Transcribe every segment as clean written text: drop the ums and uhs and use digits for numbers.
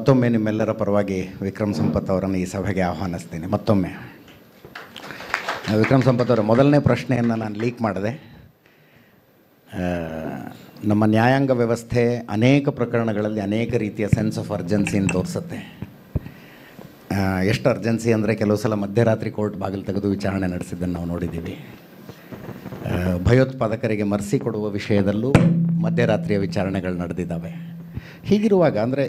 ಮತ್ತೊಮ್ಮೆ ನಿಮ್ಮೆಲ್ಲರ ಪರವಾಗಿ ವಿಕ್ರಮ್ ಸಂಪತ್ ಅವರನ್ನು ಈ ಸಭೆಗೆ ಆಹ್ವಾನಿಸ್ತೀನಿ. ಮತ್ತೊಮ್ಮೆ ವಿಕ್ರಮ್ ಸಂಪತ್ ಅವರ ಮೊದಲನೇ ಪ್ರಶ್ನೆಯನ್ನು ನಾನು ಲೀಕ್ ಮಾಡಿದೆ. ನಮ್ಮ ನ್ಯಾಯಾಂಗ ವ್ಯವಸ್ಥೆ ಅನೇಕ ಪ್ರಕರಣಗಳಲ್ಲಿ ಅನೇಕ ರೀತಿಯ ಸೆನ್ಸ್ ಆಫ್ ಅರ್ಜೆನ್ಸಿಯನ್ನು ತೋರಿಸುತ್ತೆ. ಎಷ್ಟು ಅರ್ಜೆನ್ಸಿ ಅಂದರೆ ಕೆಲವು ಸಲ ಮಧ್ಯರಾತ್ರಿ ಕೋರ್ಟ್ ಬಾಗಿಲು ತೆಗೆದು ವಿಚಾರಣೆ ನಡೆಸಿದ್ದನ್ನು ನಾವು ನೋಡಿದ್ದೀವಿ. ಭಯೋತ್ಪಾದಕರಿಗೆ ಮರ್ಸಿ ಕೊಡುವ ವಿಷಯದಲ್ಲೂ ಮಧ್ಯರಾತ್ರಿಯ ವಿಚಾರಣೆಗಳು ನಡೆದಿದ್ದಾವೆ. ಹೀಗಿರುವಾಗ ಅಂದರೆ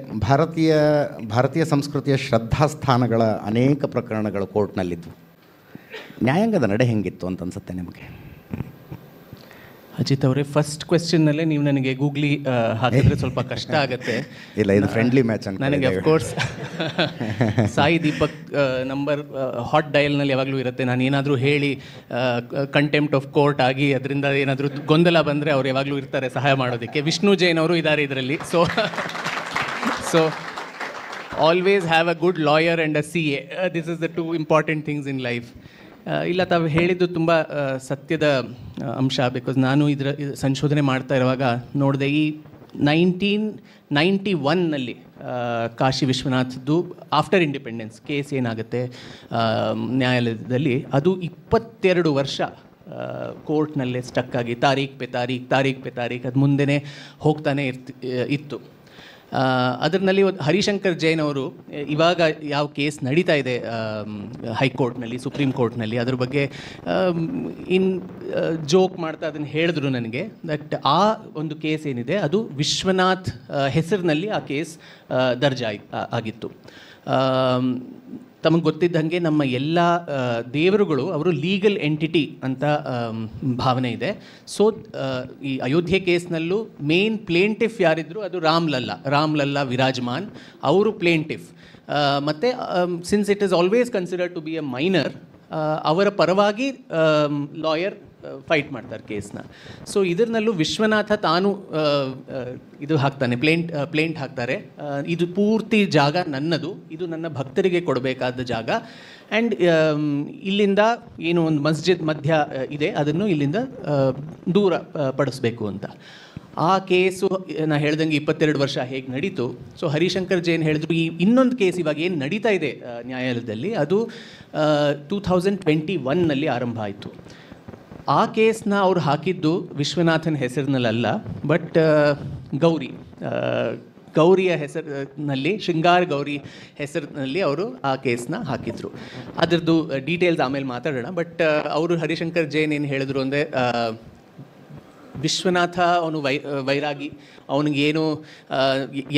ಭಾರತೀಯ ಸಂಸ್ಕೃತಿಯ ಶ್ರದ್ಧಾಸ್ಥಾನಗಳ ಅನೇಕ ಪ್ರಕರಣಗಳು ಕೋರ್ಟ್ನಲ್ಲಿದ್ದವು. ನ್ಯಾಯಾಂಗದ ನಡೆ ಹೆಂಗಿತ್ತು ಅಂತ ಅನ್ಸುತ್ತೆ ನಿಮಗೆ? ಅಜಿತ್ ಅವರೇ, ಫಸ್ಟ್ ಕ್ವೆಶ್ಚನ್ನಲ್ಲೇ ನೀವು ನನಗೆ ಗೂಗ್ಲಿ ಹಾಕಿದ್ರೆ ಸ್ವಲ್ಪ ಕಷ್ಟ ಆಗುತ್ತೆ. ಇಲ್ಲ, ಇದು ಫ್ರೆಂಡ್ಲಿ ಮ್ಯಾಚ್ ಅಂತ. ನನಗೆ of course Sai Deepak number hot ಡಯಲ್ನಲ್ಲಿ ಯಾವಾಗಲೂ ಇರುತ್ತೆ. ನಾನು ಏನಾದರೂ ಹೇಳಿ ಕಂಟೆಂಪ್ಟ್ ಆಫ್ ಕೋರ್ಟ್ ಆಗಿ ಅದರಿಂದ ಏನಾದರೂ ಗೊಂದಲ ಬಂದರೆ ಅವ್ರು ಯಾವಾಗಲೂ ಇರ್ತಾರೆ ಸಹಾಯ ಮಾಡೋದಕ್ಕೆ. ವಿಷ್ಣು ಜೈನ್ ಅವರು ಇದ್ದಾರೆ ಇದರಲ್ಲಿ. So always have a good lawyer and a CA. This is the 2 important things in life. ಇಲ್ಲ, ತಾವು ಹೇಳಿದ್ದು ತುಂಬ ಸತ್ಯದ ಅಂಶ. ಬಿಕಾಸ್ ನಾನು ಇದರ ಸಂಶೋಧನೆ ಮಾಡ್ತಾ ಇರುವಾಗ ನೋಡಿದೆ, ಈ 1991ನಲ್ಲಿ ಕಾಶಿ ವಿಶ್ವನಾಥದ್ದು ಆಫ್ಟರ್ ಇಂಡಿಪೆಂಡೆನ್ಸ್ ಕೇಸ್ ಏನಾಗುತ್ತೆ ನ್ಯಾಯಾಲಯದಲ್ಲಿ, ಅದು 22 ವರ್ಷ ಕೋರ್ಟ್ನಲ್ಲೇ ಸ್ಟಕ್ ಆಗಿ ತಾರೀಖ್ ಪೆ ತಾರೀಖ್ ಅದು ಮುಂದೆನೇ ಹೋಗ್ತಾನೆ ಇತ್ತು. ಅದರಲ್ಲಿ ಹರಿಶಂಕರ್ ಜೈನ್ ಅವರು ಇವಾಗ ಯಾವ ಕೇಸ್ ನಡೀತಾ ಇದೆ ಹೈಕೋರ್ಟ್ನಲ್ಲಿ, ಸುಪ್ರೀಂ ಕೋರ್ಟ್ನಲ್ಲಿ, ಅದ್ರ ಬಗ್ಗೆ ಜೋಕ್ ಮಾಡ್ತಾ ಅದನ್ನು ಹೇಳಿದ್ರು ನನಗೆ. ದಟ್ ಆ ಒಂದು ಕೇಸ್ ಏನಿದೆ ಅದು ವಿಶ್ವನಾಥ್ ಹೆಸರಿನಲ್ಲಿ ಆ ಕೇಸ್ ದರ್ಜ್ ಆಗಿತ್ತು. ತಮಗೆ ಗೊತ್ತಿದ್ದಂಗೆ ನಮ್ಮ ಎಲ್ಲ ದೇವರುಗಳು ಅವರು ಲೀಗಲ್ ಎಂಟಿಟಿ ಅಂತ ಭಾವನೆ ಇದೆ. ಸೊ ಈ ಅಯೋಧ್ಯೆ ಕೇಸ್ನಲ್ಲೂ ಮೇನ್ ಪ್ಲೇಂಟಿಫ್ ಯಾರಿದ್ರು ಅದು ರಾಮ್ಲಲ್ಲಾ ವಿರಾಜಮಾನ್, ಅವರು ಪ್ಲೇಂಟಿಫ್. ಮತ್ತು since it is always considered to be a minor, ಅವರ ಪರವಾಗಿ ಲಾಯರ್ ಫೈಟ್ ಮಾಡ್ತಾರೆ ಕೇಸ್ನ. ಸೊ ಇದರಲ್ಲೂ ವಿಶ್ವನಾಥ ತಾನು ಇದು ಹಾಕ್ತಾನೆ, ಪ್ಲೇಂಟ್ ಹಾಕ್ತಾರೆ. ಇದು ಪೂರ್ತಿ ಜಾಗ ನನ್ನದು, ಇದು ನನ್ನ ಭಕ್ತರಿಗೆ ಕೊಡಬೇಕಾದ ಜಾಗ. ಆ್ಯಂಡ್ ಇಲ್ಲಿಂದ ಏನು ಒಂದು ಮಸ್ಜಿದ್ ಮಧ್ಯ ಇದೆ, ಅದನ್ನು ಇಲ್ಲಿಂದ ದೂರ ಪಡಿಸ್ಬೇಕು ಅಂತ. ಆ ಕೇಸು ನಾನು ಹೇಳ್ದಂಗೆ 22 ವರ್ಷ ಹೇಗೆ ನಡೀತು. ಸೊ ಹರಿಶಂಕರ್ ಜೈನ್ ಹೇಳಿದ್ರು, ಈ ಇನ್ನೊಂದು ಕೇಸ್ ಇವಾಗ ಏನು ನಡೀತಾ ಇದೆ ನ್ಯಾಯಾಲಯದಲ್ಲಿ ಅದು 2021ನಲ್ಲಿ ಆರಂಭ ಆಯಿತು. ಆ ಕೇಸ್ನ ಅವ್ರು ಹಾಕಿದ್ದು ವಿಶ್ವನಾಥನ್ ಹೆಸರಿನಲ್ಲ, ಬಟ್ ಗೌರಿಯ ಹೆಸರಿನಲ್ಲಿ, ಶೃಂಗಾರ್ ಗೌರಿ ಹೆಸರಿನಲ್ಲಿ ಅವರು ಆ ಕೇಸ್ನ ಹಾಕಿದರು. ಅದರದ್ದು ಡೀಟೇಲ್ಸ್ ಆಮೇಲೆ ಮಾತಾಡೋಣ. ಬಟ್ ಅವರು ಹರಿಶಂಕರ್ ಜೈನ್ ಏನು ಹೇಳಿದ್ರು ಅಂದರೆ, ವಿಶ್ವನಾಥ ಅವನು ವೈರಾಗಿ, ಅವನಿಗೇನು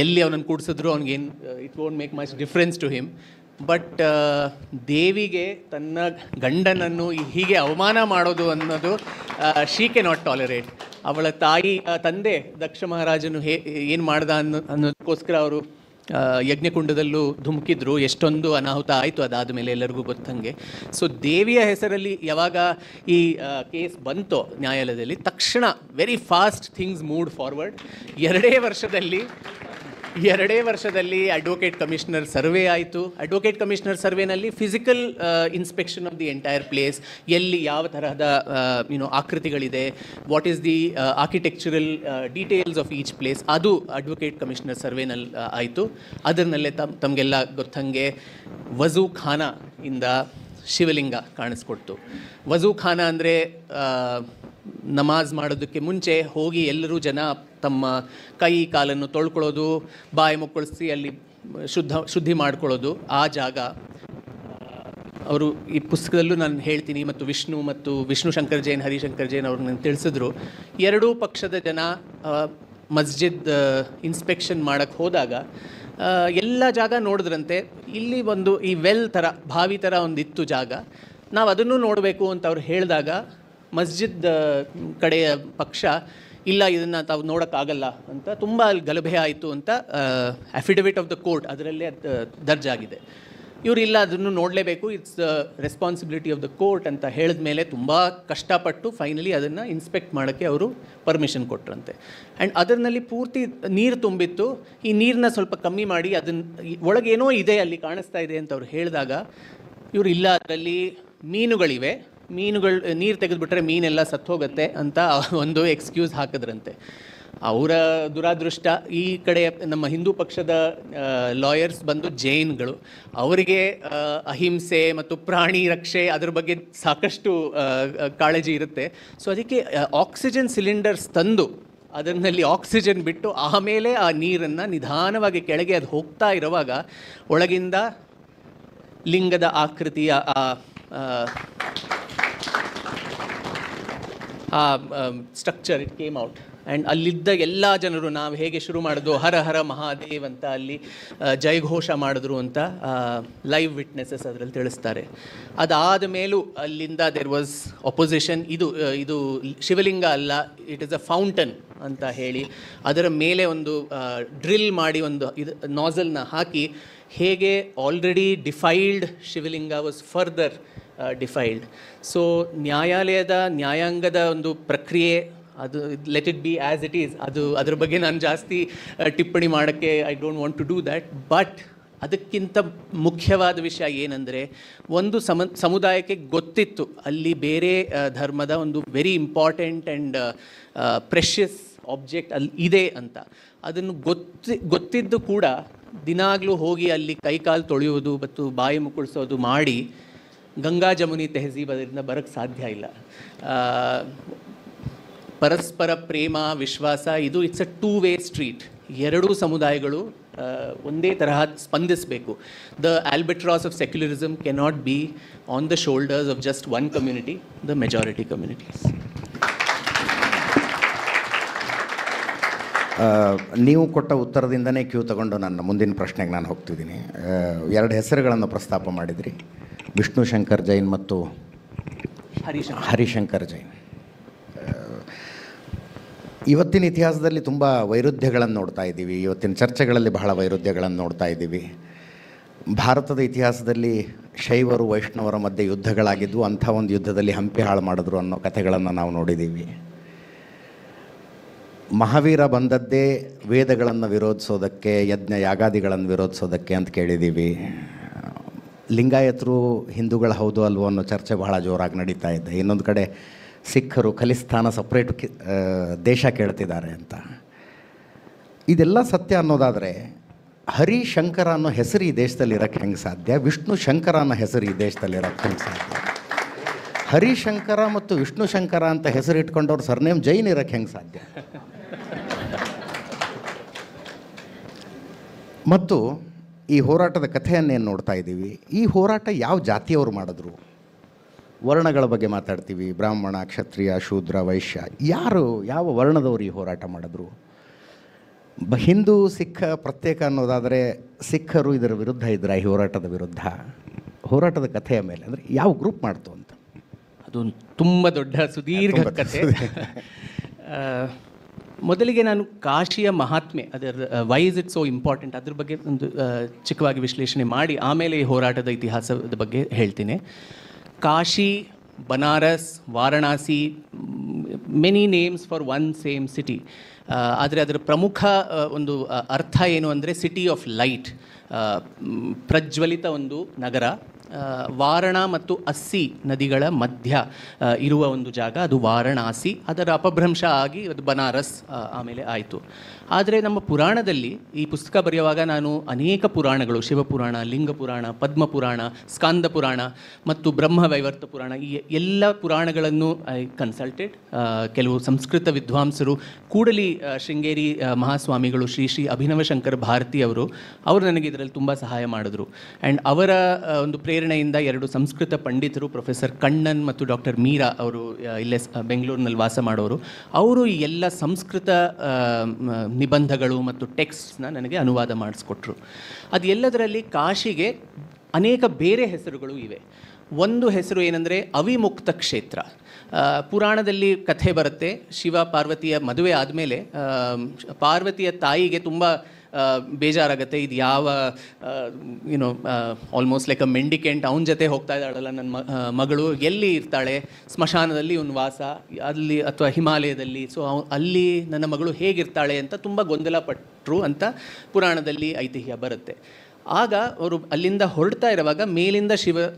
ಎಲ್ಲಿ ಅವನನ್ನು ಕೂಡಿಸಿದ್ರು ಅವನಿಗೇನು it won't make much difference to him. But ದೇವಿಗೆ ತನ್ನ ಗಂಡನನ್ನು ಹೀಗೆ ಅವಮಾನ ಮಾಡೋದು ಅನ್ನೋದು ಶೀ ಕೆ ನಾಟ್ ಟಾಲರೇಟ್. ಅವಳ ತಂದೆ ದಕ್ಷ ಮಹಾರಾಜನು ಏನು ಮಾಡ್ದ ಅನ್ನೋದಕ್ಕೋಸ್ಕರ ಅವರು ಯಜ್ಞಕುಂಡದಲ್ಲೂ ಧುಮುಕಿದ್ರು. ಎಷ್ಟೊಂದು ಅನಾಹುತ ಆಯಿತು ಅದಾದ ಮೇಲೆ ಎಲ್ಲರಿಗೂ ಗೊತ್ತಂಗೆ. ಸೊ ದೇವಿಯ ಹೆಸರಲ್ಲಿ ಯಾವಾಗ ಈ ಕೇಸ್ ಬಂತೋ ನ್ಯಾಯಾಲಯದಲ್ಲಿ, ತಕ್ಷಣ very fast things moved forward. ಎರಡೇ ವರ್ಷದಲ್ಲಿ ಅಡ್ವೊಕೇಟ್ ಕಮಿಷನರ್ ಸರ್ವೆ ಆಯಿತು. ಅಡ್ವೊಕೇಟ್ ಕಮಿಷನರ್ ಸರ್ವೆನಲ್ಲಿ physical inspection of the entire place, ಎಲ್ಲಿ ಯಾವ ತರಹದ ಆಕೃತಿಗಳಿದೆ, what is the architectural details of each place, ಅದು ಅಡ್ವೊಕೇಟ್ ಕಮಿಷನರ್ ಸರ್ವೆನಲ್ಲಿ ಆಯಿತು. ಅದರಲ್ಲೇ ತಮಗೆಲ್ಲ ಗೊತ್ತಂಗೆ ವಜೂ ಖಾನಾ ಇಂದ ಶಿವಲಿಂಗ ಕಾಣಿಸ್ಕೊಡ್ತು. ವಜೂ ಖಾನಾ ಅಂದರೆ ನಮಾಜ್ ಮಾಡೋದಕ್ಕೆ ಮುಂಚೆ ಹೋಗಿ ಎಲ್ಲರೂ ಜನ ತಮ್ಮ ಕೈ ಕಾಲನ್ನು ತೊಳ್ಕೊಳ್ಳೋದು, ಬಾಯಿ ಮುಕ್ಕಳಿಸಿ ಅಲ್ಲಿ ಶುದ್ಧಿ ಮಾಡ್ಕೊಳ್ಳೋದು ಆ ಜಾಗ. ಅವರು ಈ ಪುಸ್ತಕದಲ್ಲೂ ನಾನು ಹೇಳ್ತೀನಿ, ಮತ್ತು ವಿಷ್ಣು ಶಂಕರ್ ಜೈನ್, ಹರಿಶಂಕರ್ ಜೈನ್ ಅವ್ರು ನನಗೆ ತಿಳಿಸಿದ್ರು, ಎರಡೂ ಪಕ್ಷದ ಜನ ಮಸ್ಜಿದ್ ಇನ್ಸ್ಪೆಕ್ಷನ್ ಮಾಡೋಕ್ಕೆ ಹೋದಾಗ ಎಲ್ಲ ಜಾಗ ನೋಡಿದ್ರಂತೆ. ಇಲ್ಲಿ ಒಂದು ಈ ವೆಲ್ ಥರ, ಬಾವಿ ಥರ ಒಂದಿತ್ತು ಜಾಗ, ನಾವು ಅದನ್ನು ನೋಡಬೇಕು ಅಂತ ಅವ್ರು ಹೇಳಿದಾಗ ಮಸ್ಜಿದ್ ಕಡೆಯ ಪಕ್ಷ ಇಲ್ಲ, ಇದನ್ನು ತಾವು ನೋಡೋಕ್ಕಾಗಲ್ಲ ಅಂತ ತುಂಬ ಅಲ್ಲಿ ಗಲಭೆ ಆಯಿತು ಅಂತ ಅಫಿಡವಿಟ್ ಆಫ್ ದ ಕೋರ್ಟ್ ಅದರಲ್ಲೇ ದರ್ಜಾಗಿದೆ. ಇವರು ಇಲ್ಲ, ಅದನ್ನು ನೋಡಲೇಬೇಕು, it's the responsibility of the court ಅಂತ ಹೇಳಿದ ಮೇಲೆ ತುಂಬ ಕಷ್ಟಪಟ್ಟು ಫೈನಲಿ ಅದನ್ನು ಇನ್ಸ್ಪೆಕ್ಟ್ ಮಾಡೋಕ್ಕೆ ಅವರು ಪರ್ಮಿಷನ್ ಕೊಟ್ರಂತೆ. ಆ್ಯಂಡ್ ಅದರಲ್ಲಿ ಪೂರ್ತಿ ನೀರು ತುಂಬಿತ್ತು. ಈ ನೀರನ್ನ ಸ್ವಲ್ಪ ಕಮ್ಮಿ ಮಾಡಿ ಅದನ್ನು ಒಳಗೇನೋ ಇದೆ ಅಲ್ಲಿ ಕಾಣಿಸ್ತಾ ಇದೆ ಅಂತ ಅವ್ರು ಹೇಳಿದಾಗ ಇವರು ಇಲ್ಲ, ಅದರಲ್ಲಿ ಮೀನುಗಳು ನೀರು ತೆಗೆದುಬಿಟ್ರೆ ಮೀನೆಲ್ಲ ಸತ್ತೋಗುತ್ತೆ ಅಂತ ಒಂದು ಎಕ್ಸ್ಕ್ಯೂಸ್ ಹಾಕಿದ್ರಂತೆ. ಅವರ ದುರಾದೃಷ್ಟ, ಈ ಕಡೆ ನಮ್ಮ ಹಿಂದೂ ಪಕ್ಷದ ಲಾಯರ್ಸ್ ಬಂದು ಜೈನ್ಗಳು, ಅವರಿಗೆ ಅಹಿಂಸೆ ಮತ್ತು ಪ್ರಾಣಿ ರಕ್ಷೆ ಅದರ ಬಗ್ಗೆ ಸಾಕಷ್ಟು ಕಾಳಜಿ ಇರುತ್ತೆ. ಸೊ ಅದಕ್ಕೆ ಆಕ್ಸಿಜನ್ ಸಿಲಿಂಡರ್ಸ್ ತಂದು ಅದರಲ್ಲಿ ಆಕ್ಸಿಜನ್ ಬಿಟ್ಟು ಆಮೇಲೆ ಆ ನೀರನ್ನು ನಿಧಾನವಾಗಿ ಕೆಳಗೆ ಅದು ಹೋಗ್ತಾ ಇರುವಾಗ ಒಳಗಿಂದ ಲಿಂಗದ ಆಕೃತಿಯ structure it came out. And ಅಲ್ಲಿದ್ದ ಎಲ್ಲ ಜನರು ನಾವು ಹೇಗೆ ಶುರು ಮಾಡಿದ್ರು ಹರ ಹರ ಮಹಾದೇವ್ ಅಂತ, ಅಲ್ಲಿ ಜಯಘೋಷ ಮಾಡಿದ್ರು ಅಂತ ಲೈವ್ ವಿಟ್ನೆಸಸ್ ಅದರಲ್ಲಿ ತಿಳಿಸ್ತಾರೆ. ಅದಾದ ಮೇಲೂ ಅಲ್ಲಿಂದ ದೇರ್ ವಾಸ್ ಅಪೋಸಿಷನ್. ಇದು ಶಿವಲಿಂಗ ಅಲ್ಲ, ಇಟ್ ಇಸ್ ಅ ಫೌಂಟನ್ ಅಂತ ಹೇಳಿ ಅದರ ಮೇಲೆ ಒಂದು ಡ್ರಿಲ್ ಮಾಡಿ ಒಂದು ನಾಸಲ್ನ ಹಾಕಿ ಹೇಗೆ already defiled Shivalinga was further defiled. So ನ್ಯಾಯಾಂಗದ ಒಂದು ಪ್ರಕ್ರಿಯೆ ಅದು let it be as it is. ಅದ್ರ ಬಗ್ಗೆ ನಾನು ಜಾಸ್ತಿ ಟಿಪ್ಪಣಿ ಮಾಡೋಕ್ಕೆ I don't want to do that. But ಅದಕ್ಕಿಂತ ಮುಖ್ಯವಾದ ವಿಷಯ ಏನಂದರೆ, ಒಂದು ಸಮುದಾಯಕ್ಕೆ ಗೊತ್ತಿತ್ತು ಅಲ್ಲಿ ಬೇರೆ ಧರ್ಮದ ಒಂದು very important and precious object ಅಲ್ಲಿ ಇದೆ ಅಂತ. ಅದನ್ನು ಗೊತ್ತಿದ್ದು ಕೂಡ ದಿನಾಗಲೂ ಹೋಗಿ ಅಲ್ಲಿ ಕೈಕಾಲು ತೊಳೆಯುವುದು ಮತ್ತು ಬಾಯಿ ಮುಕ್ಕಳಿಸೋದು ಮಾಡಿ ಗಂಗಾ ಜಮುನಿ ತೆಹಜೀಬ್ ಅದರಿಂದ ಬರೋಕ್ಕೆ ಸಾಧ್ಯ ಇಲ್ಲ. ಪರಸ್ಪರ ಪ್ರೇಮ ವಿಶ್ವಾಸ ಇದು it's a two way street. ಎರಡೂ ಸಮುದಾಯಗಳು ಒಂದೇ ತರಹ ಸ್ಪಂದಿಸಬೇಕು. The albatross of secularism cannot be on the shoulders of just one community, the majority communities. ನೀವು ಕೊಟ್ಟ ಉತ್ತರದಿಂದನೇ ಕ್ಯೂ ತಗೊಂಡು ನನ್ನ ಮುಂದಿನ ಪ್ರಶ್ನೆಗೆ ನಾನು ಹೋಗ್ತಿದ್ದೀನಿ. ಎರಡು ಹೆಸರುಗಳನ್ನು ಪ್ರಸ್ತಾಪ ಮಾಡಿದ್ರಿ, ವಿಷ್ಣು ಶಂಕರ್ ಜೈನ್ ಮತ್ತು ಹರಿಶಂಕರ್ ಜೈನ್. ಇವತ್ತಿನ ಇತಿಹಾಸದಲ್ಲಿ ತುಂಬ ವೈರುಧ್ಯಗಳನ್ನು ನೋಡ್ತಾ ಇದ್ದೀವಿ, ಇವತ್ತಿನ ಚರ್ಚೆಗಳಲ್ಲಿ ಬಹಳ ವೈರುಧ್ಯಗಳನ್ನು ನೋಡ್ತಾ ಇದ್ದೀವಿ. ಭಾರತದ ಇತಿಹಾಸದಲ್ಲಿ ಶೈವರು ವೈಷ್ಣವರ ಮಧ್ಯೆ ಯುದ್ಧಗಳಾಗಿದ್ವು, ಅಂಥ ಒಂದು ಯುದ್ಧದಲ್ಲಿ ಹಂಪಿ ಹಾಳು ಮಾಡಿದ್ರು ಅನ್ನೋ ಕಥೆಗಳನ್ನು ನಾವು ನೋಡಿದ್ದೀವಿ. ಮಹಾವೀರ ಬಂದದ್ದೇ ವೇದಗಳನ್ನು ವಿರೋಧಿಸೋದಕ್ಕೆ, ಯಜ್ಞ ಯಾಗಾದಿಗಳನ್ನು ವಿರೋಧಿಸೋದಕ್ಕೆ ಅಂತ ಕೇಳಿದ್ದೀವಿ. ಲಿಂಗಾಯತರು ಹಿಂದೂಗಳು ಹೌದು ಅಲ್ವೋ ಅನ್ನೋ ಚರ್ಚೆ ಬಹಳ ಜೋರಾಗಿ ನಡೀತಾ ಇದೆ. ಇನ್ನೊಂದು ಕಡೆ ಸಿಖ್ಖರು ಖಲಿಸ್ತಾನ ಸಪ್ರೇಟ್ ದೇಶ ಕೇಳ್ತಿದ್ದಾರೆ ಅಂತ. ಇದೆಲ್ಲ ಸತ್ಯ ಅನ್ನೋದಾದರೆ ಹರಿಶಂಕರ ಅನ್ನೋ ಹೆಸರು ಈ ದೇಶದಲ್ಲಿ ಇರೋಕ್ಕೆ ಹೆಂಗೆ ಸಾಧ್ಯ? ವಿಷ್ಣು ಶಂಕರ ಅನ್ನೋ ಹೆಸರು ಈ ದೇಶದಲ್ಲಿ ಇರೋಕ್ಕೆ ಹೆಂಗೆ ಸಾಧ್ಯ? ಹರಿಶಂಕರ ಮತ್ತು ವಿಷ್ಣು ಶಂಕರ ಅಂತ ಹೆಸರು ಇಟ್ಕೊಂಡವ್ರು ಸರ್ನೇಮ್ ಜೈನ್ ಇರೋಕ್ಕೆ ಹೆಂಗೆ ಸಾಧ್ಯ? ಮತ್ತು ಈ ಹೋರಾಟದ ಕಥೆಯನ್ನೇನು ನೋಡ್ತಾ ಇದ್ದೀವಿ, ಈ ಹೋರಾಟ ಯಾವ ಜಾತಿಯವರು ಮಾಡಿದ್ರು? ವರ್ಣಗಳ ಬಗ್ಗೆ ಮಾತಾಡ್ತೀವಿ, ಬ್ರಾಹ್ಮಣ, ಕ್ಷತ್ರಿಯ, ಶೂದ್ರ, ವೈಶ್ಯ, ಯಾವ ವರ್ಣದವರು ಈ ಹೋರಾಟ ಮಾಡಿದ್ರು? ಹಿಂದೂ ಸಿಖ್ ಪ್ರತ್ಯೇಕ ಅನ್ನೋದಾದರೆ ಸಿಖ್ಖರು ಇದರ ವಿರುದ್ಧ ಇದ್ರ, ಈ ಹೋರಾಟದ ವಿರುದ್ಧ. ಹೋರಾಟದ ಕಥೆಯ ಮೇಲೆ ಅಂದರೆ ಯಾವ ಗ್ರೂಪ್ ಮಾಡ್ತು ಅಂತ? ಅದು ತುಂಬ ದೊಡ್ಡ ಸುದೀರ್ಘ ಕಥೆ. ಮೊದಲಿಗೆ ನಾನು ಕಾಶಿಯ ಮಹಾತ್ಮೆ, ಅದರ why is it so important, ಅದ್ರ ಬಗ್ಗೆ ಒಂದು ಚಿಕ್ಕವಾಗಿ ವಿಶ್ಲೇಷಣೆ ಮಾಡಿ ಆಮೇಲೆ ಈ ಹೋರಾಟದ ಇತಿಹಾಸದ ಬಗ್ಗೆ ಹೇಳ್ತೀನಿ. Kashi, Banaras, Varanasi, many names for one same city. ಆದರೆ ಅದರ ಪ್ರಮುಖ ಒಂದು ಅರ್ಥ ಏನು ಅಂದರೆ ಸಿಟಿ ಆಫ್ ಲೈಟ್, ಪ್ರಜ್ವಲಿತ ಒಂದು ನಗರ. ವಾರಣ ಮತ್ತು ಅಸ್ಸಿ ನದಿಗಳ ಮಧ್ಯ ಇರುವ ಒಂದು ಜಾಗ, ಅದು ವಾರಣಾಸಿ. ಅದರ ಅಪಭ್ರಂಶ ಆಗಿ ಅದು ಬನಾರಸ್ ಆಮೇಲೆ ಆಯಿತು. ಆದರೆ ನಮ್ಮ ಪುರಾಣದಲ್ಲಿ ಈ ಪುಸ್ತಕ ಬರೆಯುವಾಗ ನಾನು ಅನೇಕ ಪುರಾಣಗಳು, ಶಿವಪುರಾಣ, ಲಿಂಗ ಪುರಾಣ, ಪದ್ಮ ಪುರಾಣ, ಸ್ಕಾಂದ ಪುರಾಣ ಮತ್ತು ಬ್ರಹ್ಮವೈವರ್ತ ಪುರಾಣ, ಈ ಎಲ್ಲ ಪುರಾಣಗಳನ್ನು ಐ ಕನ್ಸಲ್ಟೆಡ್. ಕೆಲವು ಸಂಸ್ಕೃತ ವಿದ್ವಾಂಸರು, ಕೂಡಲಿ ಶೃಂಗೇರಿ ಮಹಾಸ್ವಾಮಿಗಳು, ಶ್ರೀ ಶ್ರೀ ಅಭಿನವಶಂಕರ ಭಾರತಿ ಅವರು ನನಗೆ ಇದರಲ್ಲಿ ತುಂಬ ಸಹಾಯ ಮಾಡಿದ್ರು. ಆ್ಯಂಡ್ ಅವರ ಒಂದು ಪ್ರೇರಣೆಯಿಂದ ಎರಡು ಸಂಸ್ಕೃತ ಪಂಡಿತರು, ಪ್ರೊಫೆಸರ್ ಕಣ್ಣನ್ ಮತ್ತು ಡಾಕ್ಟರ್ ಮೀರಾ ಅವರು, ಇಲ್ಲೇ ಬೆಂಗಳೂರಿನಲ್ಲಿ ವಾಸ ಮಾಡೋರು, ಅವರು ಈ ಎಲ್ಲ ಸಂಸ್ಕೃತ ನಿಬಂಧಗಳು ಮತ್ತು ಟೆಕ್ಸ್ಟ್ಸ್ನ ನನಗೆ ಅನುವಾದ ಮಾಡಿಸ್ಕೊಟ್ರು. ಅದು ಎಲ್ಲದರಲ್ಲಿ ಕಾಶಿಗೆ ಅನೇಕ ಬೇರೆ ಹೆಸರುಗಳು ಇವೆ. ಒಂದು ಹೆಸರು ಏನಂದರೆ ಅವಿಮುಕ್ತ ಕ್ಷೇತ್ರ. ಪುರಾಣದಲ್ಲಿ ಕಥೆ ಬರುತ್ತೆ, ಶಿವ ಪಾರ್ವತಿಯ ಮದುವೆ ಆದಮೇಲೆ ಪಾರ್ವತಿಯ ತಾಯಿಗೆ ತುಂಬ ಬೇಜಾರಾಗುತ್ತೆ, ಇದು ಯಾವ ಯುನೋ ಆಲ್ಮೋಸ್ಟ್ ಲೈಕ್ ಅ ಮೆಂಡಿಕೆಂಟ್, ಅವನ ಜೊತೆ ಹೋಗ್ತಾ ಇದ್ದಾಳಲ್ಲ ನನ್ನ ಮಗಳು, ಎಲ್ಲಿ ಇರ್ತಾಳೆ, ಸ್ಮಶಾನದಲ್ಲಿ ಇವನು ವಾಸ ಅಲ್ಲಿ ಅಥವಾ ಹಿಮಾಲಯದಲ್ಲಿ, ಸೊ ಅಲ್ಲಿ ನನ್ನ ಮಗಳು ಹೇಗಿರ್ತಾಳೆ ಅಂತ ತುಂಬ ಗೊಂದಲ ಪಟ್ಟರು ಅಂತ ಪುರಾಣದಲ್ಲಿ ಐತಿಹ್ಯ ಬರುತ್ತೆ. ಆಗ ಅವರು ಅಲ್ಲಿಂದ ಹೊರಡ್ತಾ ಇರುವಾಗ ಮೇಲಿಂದ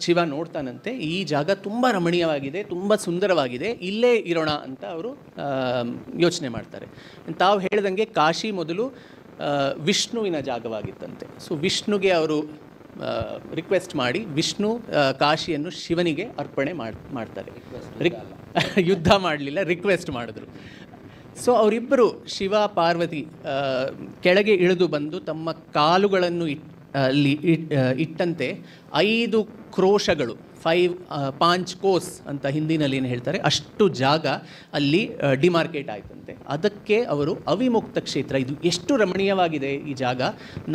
ಶಿವ ನೋಡ್ತಾನಂತೆ, ಈ ಜಾಗ ತುಂಬ ರಮಣೀಯವಾಗಿದೆ, ತುಂಬ ಸುಂದರವಾಗಿದೆ, ಇಲ್ಲೇ ಇರೋಣ ಅಂತ ಅವರು ಯೋಚನೆ ಮಾಡ್ತಾರೆ. ತಾವು ಹೇಳ್ದಂಗೆ ಕಾಶಿ ಮೊದಲು ವಿಷ್ಣುವಿನ ಜಾಗವಾಗಿತ್ತಂತೆ. ಸೊ ವಿಷ್ಣುಗೆ ಅವರು ರಿಕ್ವೆಸ್ಟ್ ಮಾಡಿ ವಿಷ್ಣು ಕಾಶಿಯನ್ನು ಶಿವನಿಗೆ ಅರ್ಪಣೆ ಮಾಡ್ತಾರೆ. ಯುದ್ಧ ಮಾಡಲಿಲ್ಲ, ರಿಕ್ವೆಸ್ಟ್ ಮಾಡಿದ್ರು. ಸೊ ಅವರಿಬ್ಬರು ಶಿವ ಪಾರ್ವತಿ ಕೆಳಗೆ ಇಳಿದು ಬಂದು ತಮ್ಮ ಕಾಲುಗಳನ್ನು ಅಲ್ಲಿ ಇಟ್ಟಂತೆ 5 ಕ್ರೋಶಗಳು, 5 ಕೋಸ್ ಅಂತ ಹಿಂದಿನಲ್ಲಿ ಏನು ಹೇಳ್ತಾರೆ, ಅಷ್ಟು ಜಾಗ ಅಲ್ಲಿ ಡಿಮಾರ್ಕೇಟ್ ಆಯ್ತಂತೆ. ಅದಕ್ಕೆ ಅವರು ಅವಿಮುಕ್ತ ಕ್ಷೇತ್ರ, ಇದು ಎಷ್ಟು ರಮಣೀಯವಾಗಿದೆ ಈ ಜಾಗ,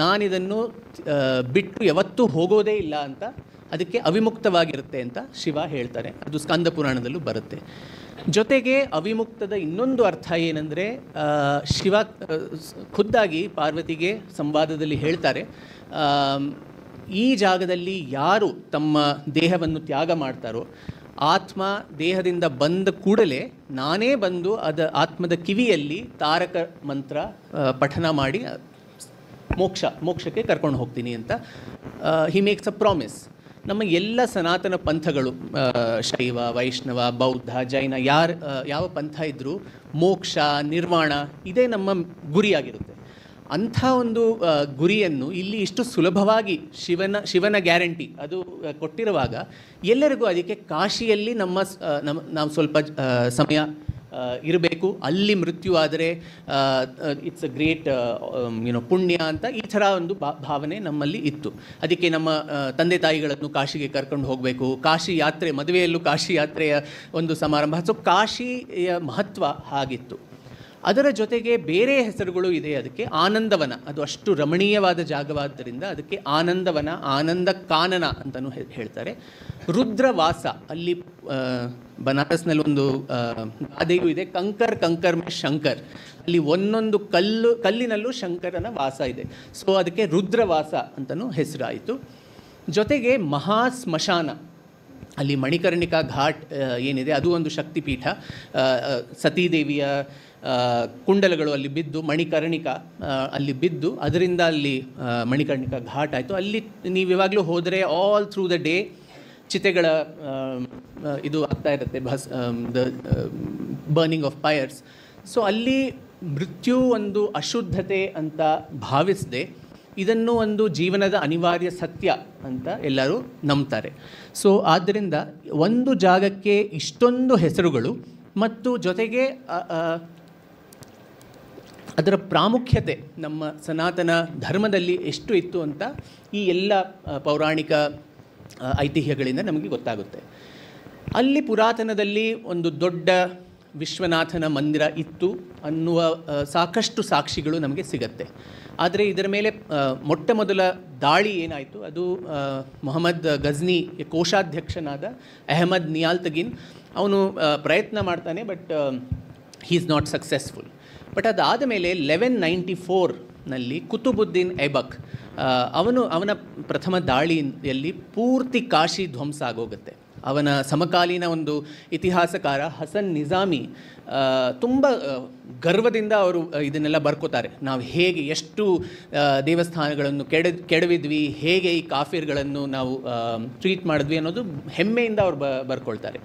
ನಾನಿದನ್ನು ಬಿಟ್ಟು ಯಾವತ್ತೂ ಹೋಗೋದೇ ಇಲ್ಲ ಅಂತ, ಅದಕ್ಕೆ ಅವಿಮುಕ್ತವಾಗಿರುತ್ತೆ ಅಂತ ಶಿವ ಹೇಳ್ತಾರೆ. ಅದು ಸ್ಕಂದ ಪುರಾಣದಲ್ಲೂ ಬರುತ್ತೆ. ಜೊತೆಗೆ ಅವಿಮುಕ್ತದ ಇನ್ನೊಂದು ಅರ್ಥ ಏನಂದರೆ, ಶಿವ ಖುದ್ದಾಗಿ ಪಾರ್ವತಿಗೆ ಸಂವಾದದಲ್ಲಿ ಹೇಳ್ತಾರೆ, ಈ ಜಾಗದಲ್ಲಿ ಯಾರು ತಮ್ಮ ದೇಹವನ್ನು ತ್ಯಾಗ ಮಾಡ್ತಾರೋ, ಆತ್ಮ ದೇಹದಿಂದ ಬಂದ ಕೂಡಲೇ ನಾನೇ ಬಂದು ಆತ್ಮದ ಕಿವಿಯಲ್ಲಿ ತಾರಕ ಮಂತ್ರ ಪಠನ ಮಾಡಿ ಮೋಕ್ಷಕ್ಕೆ ಕರ್ಕೊಂಡು ಹೋಗ್ತೀನಿ ಅಂತ ಹಿ ಮೇಕ್ಸ್ ಅ ಪ್ರಾಮಿಸ್. ನಮ್ಮ ಎಲ್ಲ ಸನಾತನ ಪಂಥಗಳು, ಶೈವ, ವೈಷ್ಣವ, ಬೌದ್ಧ, ಜೈನ, ಯಾವ ಪಂಥ ಇದ್ದರೂ ಮೋಕ್ಷ, ನಿರ್ವಾಣ ಇದೇ ನಮ್ಮ ಗುರಿಯಾಗಿರುತ್ತೆ. ಅಂಥ ಒಂದು ಗುರಿಯನ್ನು ಇಲ್ಲಿ ಇಷ್ಟು ಸುಲಭವಾಗಿ ಶಿವನ ಗ್ಯಾರಂಟಿ ಅದು ಕೊಟ್ಟಿರುವಾಗ, ಎಲ್ಲರಿಗೂ ಅದಕ್ಕೆ ಕಾಶಿಯಲ್ಲಿ ನಾವು ಸ್ವಲ್ಪ ಸಮಯ ಇರಬೇಕು, ಅಲ್ಲಿ ಮೃತ್ಯು ಆದರೆ ಇಟ್ಸ್ ಅ ಗ್ರೇಟ್ ಪುಣ್ಯ ಅಂತ ಈ ಥರ ಒಂದು ಭಾವನೆ ನಮ್ಮಲ್ಲಿ ಇತ್ತು. ಅದಕ್ಕೆ ನಮ್ಮ ತಂದೆ ತಾಯಿಗಳನ್ನು ಕಾಶಿಗೆ ಕರ್ಕೊಂಡು ಹೋಗಬೇಕು, ಕಾಶಿ ಯಾತ್ರೆ, ಮದುವೆಯಲ್ಲೂ ಕಾಶಿ ಯಾತ್ರೆಯ ಒಂದು ಸಮಾರಂಭ. ಸೊ ಕಾಶಿಯ ಮಹತ್ವ ಹಾಗಿತ್ತು. ಅದರ ಜೊತೆಗೆ ಬೇರೆ ಹೆಸರುಗಳು ಇದೆ ಅದಕ್ಕೆ. ಆನಂದವನ, ಅದು ಅಷ್ಟು ರಮಣೀಯವಾದ ಜಾಗವಾದ್ದರಿಂದ ಅದಕ್ಕೆ ಆನಂದವನ, ಆನಂದ ಕಾನನ ಅಂತಲೂ ಹೇಳ್ತಾರೆ. ರುದ್ರವಾಸ, ಅಲ್ಲಿ ಬನಾರಸ್ನಲ್ಲಿ ಒಂದು ಗಾದೆಯೂ ಇದೆ, ಕಂಕರ್ ಮೇ ಶಂಕರ್, ಅಲ್ಲಿ ಒಂದೊಂದು ಕಲ್ಲಿನಲ್ಲೂ ಶಂಕರನ ವಾಸ ಇದೆ. ಸೊ ಅದಕ್ಕೆ ರುದ್ರವಾಸ ಅಂತಲೂ ಹೆಸರಾಯಿತು. ಜೊತೆಗೆ ಮಹಾ ಸ್ಮಶಾನ, ಅಲ್ಲಿ ಮಣಿಕರ್ಣಿಕಾ ಘಾಟ್ ಏನಿದೆ ಅದು ಒಂದು ಶಕ್ತಿಪೀಠ. ಸತೀದೇವಿಯ ಕುಂಡಲಗಳು ಅಲ್ಲಿ ಬಿದ್ದು, ಮಣಿಕರ್ಣಿಕಾ ಅಲ್ಲಿ ಬಿದ್ದು, ಅದರಿಂದ ಅಲ್ಲಿ ಮಣಿಕರ್ಣಿಕಾ ಘಾಟ್ ಆಯಿತು. ಅಲ್ಲಿ ನೀವು ಇವಾಗಲೂ ಹೋದರೆ ಆಲ್ ಥ್ರೂ ದ ಡೇ ಚಿತೆಗಳ ಇದು ಆಗ್ತಾ ಇರುತ್ತೆ, the burning of fires. So ಅಲ್ಲಿ ಮೃತ್ಯು ಒಂದು ಅಶುದ್ಧತೆ ಅಂತ ಭಾವಿಸದೆ ಇದನ್ನು ಒಂದು ಜೀವನದ ಅನಿವಾರ್ಯ ಸತ್ಯ ಅಂತ ಎಲ್ಲರೂ ನಂಬ್ತಾರೆ. ಸೊ ಆದ್ದರಿಂದ ಒಂದು ಜಾಗಕ್ಕೆ ಇಷ್ಟೊಂದು ಹೆಸರುಗಳು, ಮತ್ತು ಜೊತೆಗೆ ಅದರ ಪ್ರಾಮುಖ್ಯತೆ ನಮ್ಮ ಸನಾತನ ಧರ್ಮದಲ್ಲಿ ಎಷ್ಟು ಇತ್ತು ಅಂತ ಈ ಎಲ್ಲ ಪೌರಾಣಿಕ ಐತಿಹ್ಯಗಳಿಂದ ನಮಗೆ ಗೊತ್ತಾಗುತ್ತೆ. ಅಲ್ಲಿ ಪುರಾತನದಲ್ಲಿ ಒಂದು ದೊಡ್ಡ ವಿಶ್ವನಾಥನ ಮಂದಿರ ಇತ್ತು ಅನ್ನುವ ಸಾಕಷ್ಟು ಸಾಕ್ಷಿಗಳು ನಮಗೆ ಸಿಗತ್ತೆ. ಆದರೆ ಇದರ ಮೇಲೆ ಮೊಟ್ಟ ಮೊದಲ ದಾಳಿ ಏನಾಯಿತು, ಅದು ಮೊಹಮ್ಮದ್ ಗಜ್ನಿ ಕೋಶಾಧ್ಯಕ್ಷನಾದ ಅಹಮದ್ ನಿಯಾಲ್ತಗಿನ್, ಅವನು ಪ್ರಯತ್ನ ಮಾಡ್ತಾನೆ, but he is not successful. But ಅದಾದ ಮೇಲೆ 1194ನಲ್ಲಿ ಕುತುಬುದ್ದೀನ್ ಐಬಕ್ ಅವನ ಪ್ರಥಮ ದಾಳಿಯಲ್ಲಿ ಪೂರ್ತಿ ಕಾಶಿ ಧ್ವಂಸ ಆಗೋಗುತ್ತೆ. ಅವನ ಸಮಕಾಲೀನ ಒಂದು ಇತಿಹಾಸಕಾರ ಹಸನ್ ನಿಜಾಮಿ ತುಂಬ ಗರ್ವದಿಂದ ಅವರು ಇದನ್ನೆಲ್ಲ ಬರ್ಕೋತಾರೆ. ನಾವು ಹೇಗೆ ಎಷ್ಟು ದೇವಸ್ಥಾನಗಳನ್ನು ಕೆಡವಿದ್ವಿ, ಹೇಗೆ ಈ ಕಾಫಿರ್ಗಳನ್ನು ನಾವು ಟ್ರೀಟ್ ಮಾಡಿದ್ವಿ ಅನ್ನೋದು ಹೆಮ್ಮೆಯಿಂದ ಅವರು ಬರ್ಕೊಳ್ತಾರೆ.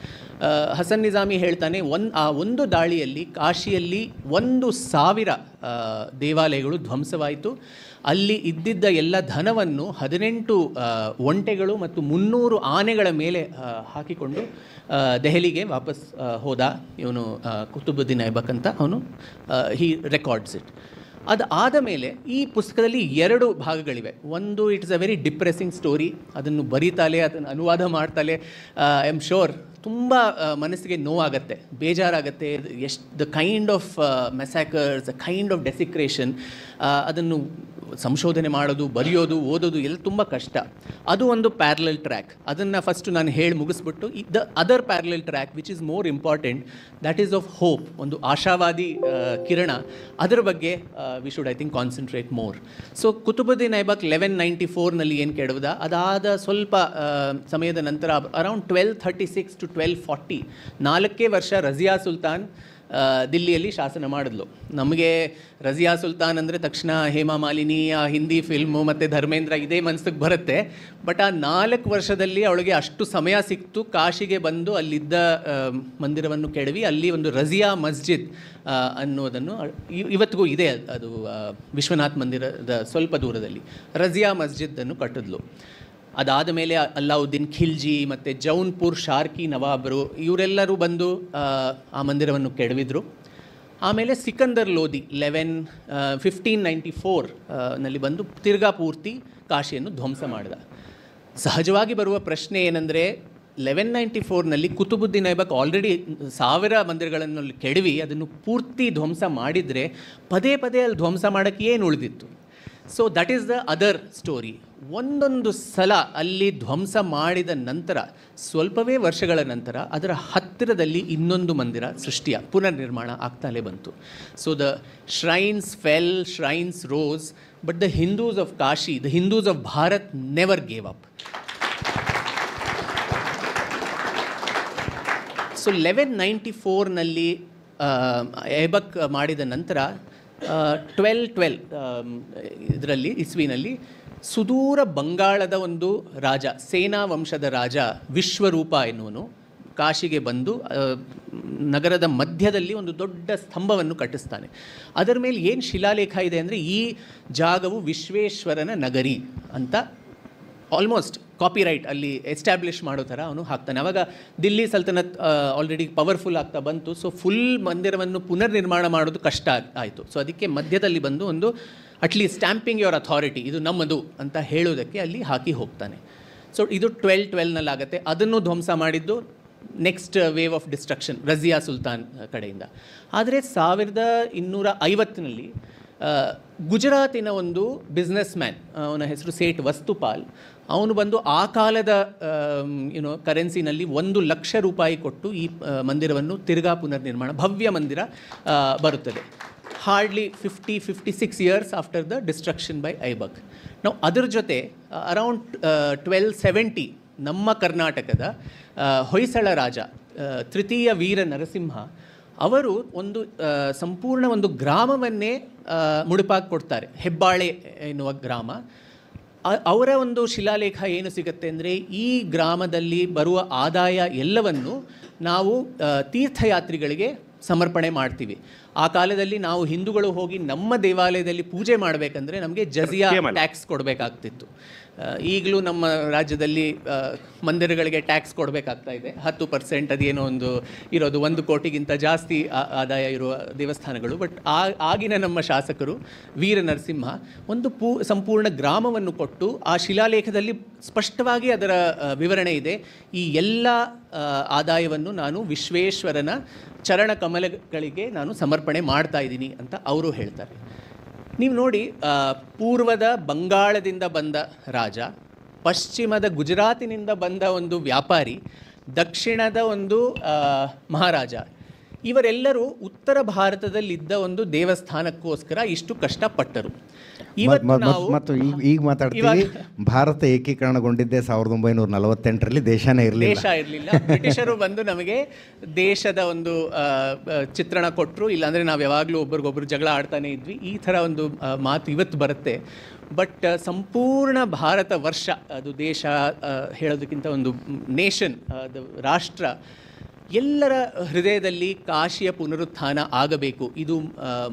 ಹಸನ್ ನಿಜಾಮಿ ಹೇಳ್ತಾನೆ, ಒಂದು ದಾಳಿಯಲ್ಲಿ ಕಾಶಿಯಲ್ಲಿ 1000 ದೇವಾಲಯಗಳು ಧ್ವಂಸವಾಯಿತು. ಅಲ್ಲಿ ಇದ್ದಿದ್ದ ಎಲ್ಲ ಧನವನ್ನು 18 ಒಂಟೆಗಳು ಮತ್ತು 300 ಆನೆಗಳ ಮೇಲೆ ಹಾಕಿಕೊಂಡು ದೆಹಲಿಗೆ ವಾಪಸ್ ಹೋದ ಇವನು ಕುತುಬುದ್ದೀನ್ ಐಬಕ್ ಅಂತ. ಅವನು ಹಿ ರೆಕಾರ್ಡ್ಸ್ ಇಟ್. ಅದಾದ ಮೇಲೆ ಈ ಪುಸ್ತಕದಲ್ಲಿ 2 ಭಾಗಗಳಿವೆ. ಒಂದು it is a very depressing story, ಅದನ್ನು ಬರೀತಾಲೆ, ಅದನ್ನು ಅನುವಾದ ಮಾಡ್ತಾಲೆ ಐ ಆಮ್ ಶೋರ್ ತುಂಬ ಮನಸ್ಸಿಗೆ ನೋವಾಗತ್ತೆ, ಬೇಜಾರಾಗತ್ತೆ. The kind of massacres, the kind of desecration, ಅದನ್ನು ಸಂಶೋಧನೆ ಮಾಡೋದು, ಬರೆಯೋದು, ಓದೋದು ಎಲ್ಲ ತುಂಬ ಕಷ್ಟ. ಅದು ಒಂದು ಪ್ಯಾರಲಲ್ ಟ್ರ್ಯಾಕ್. ಅದನ್ನು ಫಸ್ಟು ನಾನು ಹೇಳಿ ಮುಗಿಸ್ಬಿಟ್ಟು the other parallel track which is more important, that is of hope, ಒಂದು ಆಶಾವಾದಿ ಕಿರಣ. ಅದರ ಬಗ್ಗೆ we should I think concentrate more. So Qutubuddin Aibak 1194ನಲ್ಲಿ ಏನು ಕೆಡವುದ, ಅದಾದ ಸ್ವಲ್ಪ ಸಮಯದ ನಂತರ ಅರೌಂಡ್ 1236 to 1240 4 ವರ್ಷ ರಜಿಯಾ ಸುಲ್ತಾನ್ ದಿಲ್ಲಿಯಲ್ಲಿ ಶಾಸನ ಮಾಡಿದ್ಲು. ನಮಗೆ ರಜಿಯಾ ಸುಲ್ತಾನ್ ಅಂದರೆ ತಕ್ಷಣ ಹೇಮಾ ಮಾಲಿನಿ, ಆ ಹಿಂದಿ ಫಿಲ್ಮು ಮತ್ತು ಧರ್ಮೇಂದ್ರ ಇದೇ ಮನಸ್ಸಿಗೆ ಬರುತ್ತೆ. ಬಟ್ ಆ 4 ವರ್ಷದಲ್ಲಿ ಅವಳಿಗೆ ಅಷ್ಟು ಸಮಯ ಸಿಕ್ತು ಕಾಶಿಗೆ ಬಂದು ಅಲ್ಲಿದ್ದ ಮಂದಿರವನ್ನು ಕೆಡವಿ ಅಲ್ಲಿ ಒಂದು ರಜಿಯಾ ಮಸ್ಜಿದ್ ಅನ್ನೋದನ್ನು ಇವತ್ತಿಗೂ ಇದೆ. ಅದು ವಿಶ್ವನಾಥ್ ಮಂದಿರದ ಸ್ವಲ್ಪ ದೂರದಲ್ಲಿ ರಜಿಯಾ ಮಸ್ಜಿದ್ದನ್ನು ಕಟ್ಟಿದ್ಲು. ಅದಾದ ಮೇಲೆ ಅಲ್ಲಾವುದ್ದೀನ್ ಖಿಲ್ಜಿ ಮತ್ತು ಜೌನ್ಪುರ್ ಶಾರ್ಕಿ ನವಾಬರು ಇವರೆಲ್ಲರೂ ಬಂದು ಆ ಮಂದಿರವನ್ನು ಕೆಡವಿದ್ರು. ಆಮೇಲೆ ಸಿಕಂದರ್ ಲೋಧಿ 1594ನಲ್ಲಿ ಬಂದು ತಿರ್ಗಾ ಪೂರ್ತಿ ಕಾಶಿಯನ್ನು ಧ್ವಂಸ ಮಾಡಿದ. ಸಹಜವಾಗಿ ಬರುವ ಪ್ರಶ್ನೆ ಏನಂದರೆ, 1194ನಲ್ಲಿ ಕುತುಬುದ್ದೀನ್ ಐಬಕ್ ಆಲ್ರೆಡಿ 1000 ಮಂದಿರಗಳನ್ನು ಕೆಡವಿ ಅದನ್ನು ಪೂರ್ತಿ ಧ್ವಂಸ ಮಾಡಿದರೆ ಪದೇ ಪದೇ ಅಲ್ಲಿ ಧ್ವಂಸ ಮಾಡೋಕ್ಕೆ ಏನು ಉಳಿದಿತ್ತು? So that is the other story. ಒಂದೊಂದು ಸಲ ಅಲ್ಲಿ ಧ್ವಂಸ ಮಾಡಿದ ನಂತರ ಸ್ವಲ್ಪವೇ ವರ್ಷಗಳ ನಂತರ ಅದರ ಹತ್ತಿರದಲ್ಲಿ ಇನ್ನೊಂದು ಮಂದಿರ ಪುನರ್ ನಿರ್ಮಾಣ ಆಗ್ತಾಲೇ ಬಂತು. So the shrines fell, shrines rose, but the Hindus of Kashi, the Hindus of Bharat never gave up. So 1194ನಲ್ಲಿ ಐಬಕ್ ಮಾಡಿದ ನಂತರ 1212 ಇದರಲ್ಲಿ ಇಸ್ವಿನಲ್ಲಿ ಸುದೂರ ಬಂಗಾಳದ ಒಂದು ರಾಜ, ಸೇನಾ ವಂಶದ ರಾಜ ವಿಶ್ವರೂಪ ಎನ್ನುವನು ಕಾಶಿಗೆ ಬಂದು ನಗರದ ಮಧ್ಯದಲ್ಲಿ ಒಂದು ದೊಡ್ಡ ಸ್ತಂಭವನ್ನು ಕಟ್ಟಿಸ್ತಾನೆ. ಅದರ ಮೇಲೆ ಏನು ಶಿಲಾಲೇಖ ಇದೆ ಅಂದರೆ, ಈ ಜಾಗವು ವಿಶ್ವೇಶ್ವರನ ನಗರಿ ಅಂತ ಆಲ್ಮೋಸ್ಟ್ ಕಾಪಿರೈಟ್ ಅಲ್ಲಿ ಎಸ್ಟಾಬ್ಲಿಷ್ ಮಾಡೋ ಥರ ಅವನು ಹಾಕ್ತಾನೆ. ಆವಾಗ ದಿಲ್ಲಿ ಸಲ್ತನತ್ ಆಲ್ರೆಡಿ ಪವರ್ಫುಲ್ ಆಗ್ತಾ ಬಂತು. ಸೊ ಫುಲ್ ಮಂದಿರವನ್ನು ಪುನರ್ ನಿರ್ಮಾಣ ಮಾಡೋದು ಕಷ್ಟ ಆಯಿತು. ಸೊ ಅದಕ್ಕೆ ಮಧ್ಯದಲ್ಲಿ ಬಂದು ಒಂದು ಅಟ್ಲೀಸ್ಟ್ ಸ್ಟ್ಯಾಂಪಿಂಗ್ ಯುವರ್ ಅಥಾರಿಟಿ, ಇದು ನಮ್ಮದು ಅಂತ ಹೇಳೋದಕ್ಕೆ ಅಲ್ಲಿ ಹಾಕಿ ಹೋಗ್ತಾನೆ. ಸೊ ಇದು 1212ನಲ್ಲಿ ಆಗುತ್ತೆ. ಅದನ್ನು ಧ್ವಂಸ ಮಾಡಿದ್ದು next wave of destruction Razia Sultan ಕಡೆಯಿಂದ. ಆದರೆ 1250ನಲ್ಲಿ ಗುಜರಾತಿನ ಒಂದು ಬಿಸ್ನೆಸ್ ಮ್ಯಾನ್, ಅವನ ಹೆಸರು ಸೇಠ್ ವಸ್ತುಪಾಲ್, ಅವನು ಬಂದು ಆ ಕಾಲದ ಕರೆನ್ಸಿನಲ್ಲಿ 1,00,000 ರೂಪಾಯಿ ಕೊಟ್ಟು ಈ ಮಂದಿರವನ್ನು ತಿರ್ಗಾ ಪುನರ್ ನಿರ್ಮಾಣ, ಭವ್ಯ ಮಂದಿರ ಬರುತ್ತದೆ. Hardly 56 years after the destruction by Aibak. ನಾವು ಅದರ ಜೊತೆ ಅರೌಂಡ್ 1270 ನಮ್ಮ ಕರ್ನಾಟಕದ ಹೊಯ್ಸಳ ರಾಜ ತೃತೀಯ ವೀರ ನರಸಿಂಹ ಅವರು ಒಂದು ಸಂಪೂರ್ಣ ಒಂದು ಗ್ರಾಮವನ್ನೇ ಮುಡುಪಾಗಿ ಕೊಡ್ತಾರೆ, ಹೆಬ್ಬಾಳೆ ಎನ್ನುವ ಗ್ರಾಮ. ಅವರ ಒಂದು ಶಿಲಾಲೇಖ ಏನು ಸಿಗುತ್ತೆ ಅಂದರೆ, ಈ ಗ್ರಾಮದಲ್ಲಿ ಬರುವ ಆದಾಯ ಎಲ್ಲವನ್ನು ನಾವು ತೀರ್ಥಯಾತ್ರಿಗಳಿಗೆ ಸಮರ್ಪಣೆ ಮಾಡ್ತೀವಿ. ಆ ಕಾಲದಲ್ಲಿ ನಾವು ಹಿಂದೂಗಳು ಹೋಗಿ ನಮ್ಮ ದೇವಾಲಯದಲ್ಲಿ ಪೂಜೆ ಮಾಡಬೇಕಂದ್ರೆ ನಮಗೆ ಜಜಿಯಾ ಟ್ಯಾಕ್ಸ್ ಕೊಡಬೇಕಾಗ್ತಿತ್ತು. ಈಗಲೂ ನಮ್ಮ ರಾಜ್ಯದಲ್ಲಿ ಮಂದಿರಗಳಿಗೆ ಟ್ಯಾಕ್ಸ್ ಕೊಡಬೇಕಾಗ್ತಾ ಇದೆ 10%. ಅದೇನೋ ಒಂದು ಇರೋದು 1 ಕೋಟಿಗಿಂತ ಜಾಸ್ತಿ ಆದಾಯ ಇರುವ ದೇವಸ್ಥಾನಗಳು. ಬಟ್ ಆಗಿನ ನಮ್ಮ ಶಾಸಕರು ವೀರ ನರಸಿಂಹ ಒಂದು ಸಂಪೂರ್ಣ ಗ್ರಾಮವನ್ನು ಕೊಟ್ಟು, ಆ ಶಿಲಾಲೇಖದಲ್ಲಿ ಸ್ಪಷ್ಟವಾಗಿ ಅದರ ವಿವರಣೆ ಇದೆ. ಈ ಎಲ್ಲ ಆದಾಯವನ್ನು ನಾನು ವಿಶ್ವೇಶ್ವರನ ಚರಣ ಕಮಲಗಳಿಗೆ ನಾನು ಸಮರ್ಪಣೆ ಮಾಡ್ತಾ ಇದ್ದೀನಿ ಅಂತ ಅವರು ಹೇಳ್ತಾರೆ. ನೀವು ನೋಡಿ, ಪೂರ್ವದ ಬಂಗಾಳದಿಂದ ಬಂದ ರಾಜ, ಪಶ್ಚಿಮದ ಗುಜರಾತಿನಿಂದ ಬಂದ ಒಂದು ವ್ಯಾಪಾರಿ, ದಕ್ಷಿಣದ ಒಂದು ಮಹಾರಾಜ, ಇವರೆಲ್ಲರೂ ಉತ್ತರ ಭಾರತದಲ್ಲಿದ್ದ ಒಂದು ದೇವಸ್ಥಾನಕ್ಕೋಸ್ಕರ ಇಷ್ಟು ಕಷ್ಟಪಟ್ಟರು. ಮತ್ತು ಈಗ ಮಾತಾಡ್ತೀವಿ, ಭಾರತ ಏಕೀಕರಣಗೊಂಡಿದ್ದೆ 1948ರಲ್ಲಿ. ದೇಶ ಇರಲಿಲ್ಲ. ಬ್ರಿಟಿಷರು ಬಂದು ನಮಗೆ ದೇಶದ ಒಂದು ಚಿತ್ರಣ ಕೊಟ್ಟರು. ಇಲ್ಲಾಂದರೆ ನಾವು ಯಾವಾಗಲೂ ಒಬ್ರಿಗೊಬ್ರು ಜಗಳ ಆಡ್ತಾನೆ ಇದ್ವಿ. ಈ ಥರ ಒಂದು ಮಾತು ಇವತ್ತು ಬರುತ್ತೆ. ಬಟ್ ಸಂಪೂರ್ಣ ಭಾರತ ವರ್ಷ, ಅದು ದೇಶ ಹೇಳೋದಕ್ಕಿಂತ ಒಂದು ನೇಷನ್, ಅದು ರಾಷ್ಟ್ರ, ಎಲ್ಲರ ಹೃದಯದಲ್ಲಿ ಕಾಶಿಯ ಪುನರುತ್ಥಾನ ಆಗಬೇಕು. ಇದು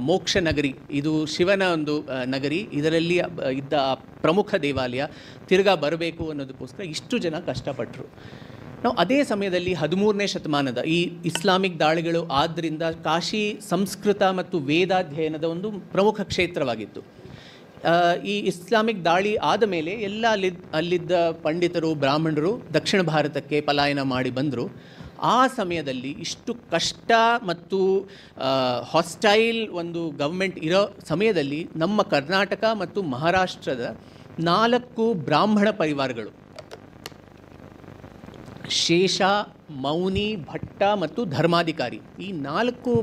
ಮೋಕ್ಷ ನಗರಿ, ಇದು ಶಿವನ ಒಂದು ನಗರಿ, ಇದರಲ್ಲಿ ಇದ್ದ ಪ್ರಮುಖ ದೇವಾಲಯ ತಿರ್ಗಾ ಬರಬೇಕು ಅನ್ನೋದಕ್ಕೋಸ್ಕರ ಇಷ್ಟು ಜನ ಕಷ್ಟಪಟ್ಟರು. ನಾವು ಅದೇ ಸಮಯದಲ್ಲಿ 13ನೇ ಶತಮಾನದ ಈ ಇಸ್ಲಾಮಿಕ್ ದಾಳಿಗಳು ಆದ್ದರಿಂದ ಕಾಶಿ ಸಂಸ್ಕೃತ ಮತ್ತು ವೇದಾಧ್ಯಯನದ ಒಂದು ಪ್ರಮುಖ ಕ್ಷೇತ್ರವಾಗಿತ್ತು. ಈ ಇಸ್ಲಾಮಿಕ್ ದಾಳಿ ಆದ ಮೇಲೆ ಎಲ್ಲ ಅಲ್ಲಿದ್ದ ಪಂಡಿತರು, ಬ್ರಾಹ್ಮಣರು ದಕ್ಷಿಣ ಭಾರತಕ್ಕೆ ಪಲಾಯನ ಮಾಡಿ ಬಂದರು. ಆ ಸಮಯದಲ್ಲಿ ಇಷ್ಟು ಕಷ್ಟ ಮತ್ತು ಹಾಸ್ಟೈಲ್ ಒಂದು ಗೌರ್ಮೆಂಟ್ ಇರೋ ಸಮಯದಲ್ಲಿ ನಮ್ಮ ಕರ್ನಾಟಕ ಮತ್ತು ಮಹಾರಾಷ್ಟ್ರದ 4 ಬ್ರಾಹ್ಮಣ ಪರಿವಾರಗಳು, ಶೇಷ, ಮೌನಿ, ಭಟ್ಟ ಮತ್ತು ಧರ್ಮಾಧಿಕಾರಿ, ಈ 4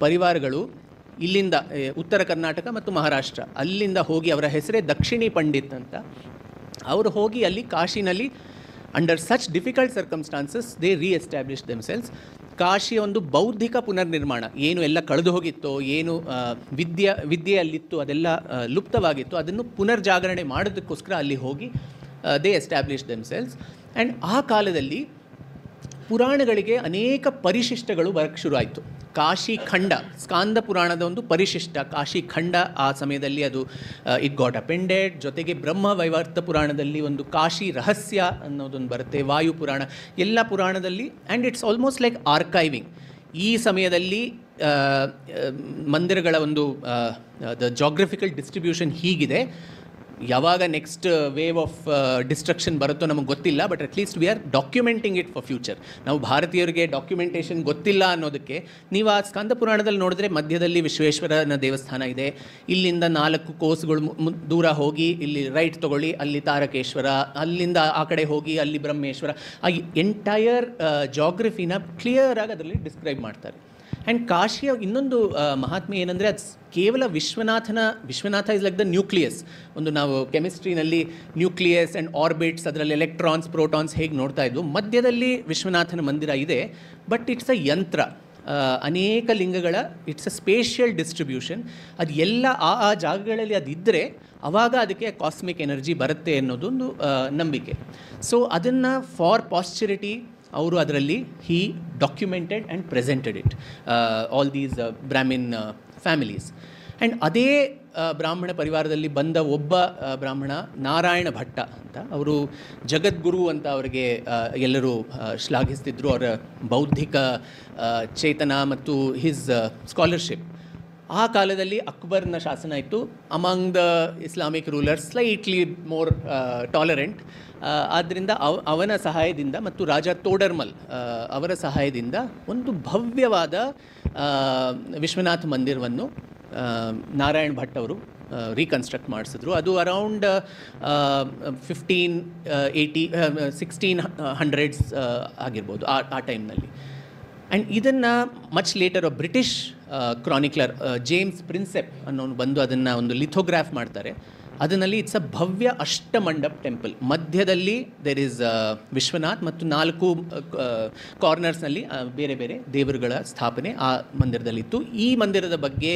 ಪರಿವಾರಗಳು ಇಲ್ಲಿಂದ ಉತ್ತರ ಕರ್ನಾಟಕ ಮತ್ತು ಮಹಾರಾಷ್ಟ್ರ ಅಲ್ಲಿಂದ ಹೋಗಿ, ಅವರ ಹೆಸರೇ ದಕ್ಷಿಣಿ ಪಂಡಿತ್ ಅಂತ, ಅವರು ಹೋಗಿ ಅಲ್ಲಿ ಕಾಶಿನಲ್ಲಿ under such difficult circumstances they reestablish themselves. ಕಾಶಿಯ ಒಂದು ಬೌದ್ಧಿಕ ಪುನರ್ನಿರ್ಮಾಣ, ಏನು ಎಲ್ಲ ಕಳೆದು ಹೋಗಿತ್ತೋ, ಏನು ವಿದ್ಯೆ ಅಲ್ಲಿತ್ತು ಅದೆಲ್ಲ ಲುಪ್ತವಾಗಿತ್ತು, ಅದನ್ನು ಪುನರ್ಜಾಗರಣೆ ಮಾಡೋದಕ್ಕೋಸ್ಕರ ಅಲ್ಲಿ ಹೋಗಿ ದೇ ಎಸ್ಟಾಬ್ಲಿಷ್ ದೆಮ್ಸೆಲ್ಸ್. ಆ್ಯಂಡ್ ಆ ಕಾಲದಲ್ಲಿ ಪುರಾಣಗಳಿಗೆ ಅನೇಕ ಪರಿಶಿಷ್ಟಗಳು ಬರೋಕ್ಕೆ ಶುರುವಾಯಿತು. ಕಾಶಿ ಖಂಡ, ಸ್ಕಾಂದ ಪುರಾಣದ ಒಂದು ಪರಿಶಿಷ್ಟ ಕಾಶಿ ಖಂಡ, ಆ ಸಮಯದಲ್ಲಿ ಅದು ಇಟ್ ಗಾಟ್ ಅಪೆಂಡೆಡ್. ಜೊತೆಗೆ ಬ್ರಹ್ಮ ವೈವರ್ತ ಪುರಾಣದಲ್ಲಿ ಒಂದು ಕಾಶಿ ರಹಸ್ಯ ಅನ್ನೋದೊಂದು ಬರುತ್ತೆ, ವಾಯು ಪುರಾಣ, ಎಲ್ಲ ಪುರಾಣದಲ್ಲಿ. And it's almost like archiving. ಈ ಸಮಯದಲ್ಲಿ ಮಂದಿರಗಳ ಒಂದು ದ ಜಾಗ್ರಫಿಕಲ್ ಡಿಸ್ಟ್ರಿಬ್ಯೂಷನ್ ಹೀಗಿದೆ. ಯಾವಾಗ ನೆಕ್ಸ್ಟ್ ವೇವ್ ಆಫ್ ಡಿಸ್ಟ್ರಕ್ಷನ್ ಬರುತ್ತೋ ನಮಗೆ ಗೊತ್ತಿಲ್ಲ, but at least we are documenting it for future. ನಾವು ಭಾರತೀಯರಿಗೆ ಡಾಕ್ಯುಮೆಂಟೇಷನ್ ಗೊತ್ತಿಲ್ಲ ಅನ್ನೋದಕ್ಕೆ ನೀವು ಆ ಸ್ಕಂದ ಪುರಾಣದಲ್ಲಿ ನೋಡಿದ್ರೆ ಮಧ್ಯದಲ್ಲಿ ವಿಶ್ವೇಶ್ವರನ ದೇವಸ್ಥಾನ ಇದೆ, ಇಲ್ಲಿಂದ 4 ಕೋಸುಗಳು ದೂರ ಹೋಗಿ ಇಲ್ಲಿ ರೈಟ್ ತೊಗೊಳ್ಳಿ, ಅಲ್ಲಿ ತಾರಕೇಶ್ವರ, ಅಲ್ಲಿಂದ ಆ ಕಡೆ ಹೋಗಿ ಅಲ್ಲಿ ಬ್ರಹ್ಮೇಶ್ವರ, ಆ ಎಂಟೈರ್ ಜಾಗ್ರಫಿನ ಕ್ಲಿಯರಾಗಿ ಅದರಲ್ಲಿ ಡಿಸ್ಕ್ರೈಬ್ ಮಾಡ್ತಾರೆ. ಆ್ಯಂಡ್ ಕಾಶಿಯ ಇನ್ನೊಂದು ಮಹಾತ್ಮೆ ಏನಂದರೆ, ಅದು ಕೇವಲ Vishwanatha is like the nucleus. ಒಂದು ನಾವು ಕೆಮಿಸ್ಟ್ರಿನಲ್ಲಿ ನ್ಯೂಕ್ಲಿಯಸ್ ಆ್ಯಂಡ್ ಆರ್ಬಿಟ್ಸ್, ಅದರಲ್ಲಿ ಎಲೆಕ್ಟ್ರಾನ್ಸ್, ಪ್ರೋಟಾನ್ಸ್ ಹೇಗೆ ನೋಡ್ತಾ ಇದ್ವು, ಮಧ್ಯದಲ್ಲಿ ವಿಶ್ವನಾಥನ ಮಂದಿರ ಇದೆ. ಬಟ್ ಇಟ್ಸ್ ಅ ಯಂತ್ರ, ಅನೇಕ ಲಿಂಗಗಳ, ಇಟ್ಸ್ ಅ ಸ್ಪೇಷಿಯಲ್ ಡಿಸ್ಟ್ರಿಬ್ಯೂಷನ್. ಅದು ಎಲ್ಲ ಆ ಜಾಗಗಳಲ್ಲಿ ಅದಿದ್ದರೆ ಆವಾಗ ಅದಕ್ಕೆ ಕಾಸ್ಮಿಕ್ ಎನರ್ಜಿ ಬರುತ್ತೆ ಅನ್ನೋದೊಂದು ನಂಬಿಕೆ. ಸೊ ಅದನ್ನು ಫಾರ್ ಪಾಸ್ಚರಿಟಿ ಅವರು ಅದರಲ್ಲಿ he documented and presented it all these Brahmin families. And ಅದೇ ಬ್ರಾಹ್ಮಣ ಪರಿವಾರದಲ್ಲಿ ಬಂದ ಒಬ್ಬ ಬ್ರಾಹ್ಮಣ ನಾರಾಯಣ ಭಟ್ಟ ಅಂತ, ಅವರು ಜಗದ್ಗುರು ಅಂತ ಅವರಿಗೆ ಎಲ್ಲರೂ ಶ್ಲಾಘಿಸ್ತಿದ್ರು. ಅವರ ಬೌದ್ಧಿಕ ಚೇತನ ಮತ್ತು ಹಿಸ್ ಸ್ಕಾಲರ್ಶಿಪ್. ಆ ಕಾಲದಲ್ಲಿ ಅಕ್ಬರ್ನ ಶಾಸನ ಇತ್ತು. Among the Islamic rulers slightly more tolerant. ಆದ್ದರಿಂದ ಅವನ ಸಹಾಯದಿಂದ ಮತ್ತು ರಾಜ ತೋಡರ್ಮಲ್ ಅವರ ಸಹಾಯದಿಂದ ಒಂದು ಭವ್ಯವಾದ ವಿಶ್ವನಾಥ ಮಂದಿರವನ್ನು ನಾರಾಯಣ್ ಭಟ್ ಅವರು ರೀಕನ್ಸ್ಟ್ರಕ್ಟ್ ಮಾಡಿಸಿದ್ರು. ಅದು ಅರೌಂಡ್ 1600s ಆಗಿರ್ಬೋದು ಆ ಟೈಮ್ನಲ್ಲಿ. ಆ್ಯಂಡ್ ಇದನ್ನು much later British chronicler James Prinsep ಅನ್ನೋನು ಬಂದು ಅದನ್ನು ಒಂದು ಲಿಥೋಗ್ರಾಫ್ ಮಾಡ್ತಾರೆ. ಅದರಲ್ಲಿ ಇಟ್ಸ್ ಅ ಭವ್ಯ ಅಷ್ಟಮಂಡಪ್ ಟೆಂಪಲ್. ಮಧ್ಯದಲ್ಲಿ ದೇರ್ ಈಸ್ ವಿಶ್ವನಾಥ್ ಮತ್ತು 4 ಕಾರ್ನರ್ಸ್ನಲ್ಲಿ ಬೇರೆ ಬೇರೆ ದೇವರುಗಳ ಸ್ಥಾಪನೆ ಆ ಮಂದಿರದಲ್ಲಿತ್ತು. ಈ ಮಂದಿರದ ಬಗ್ಗೆ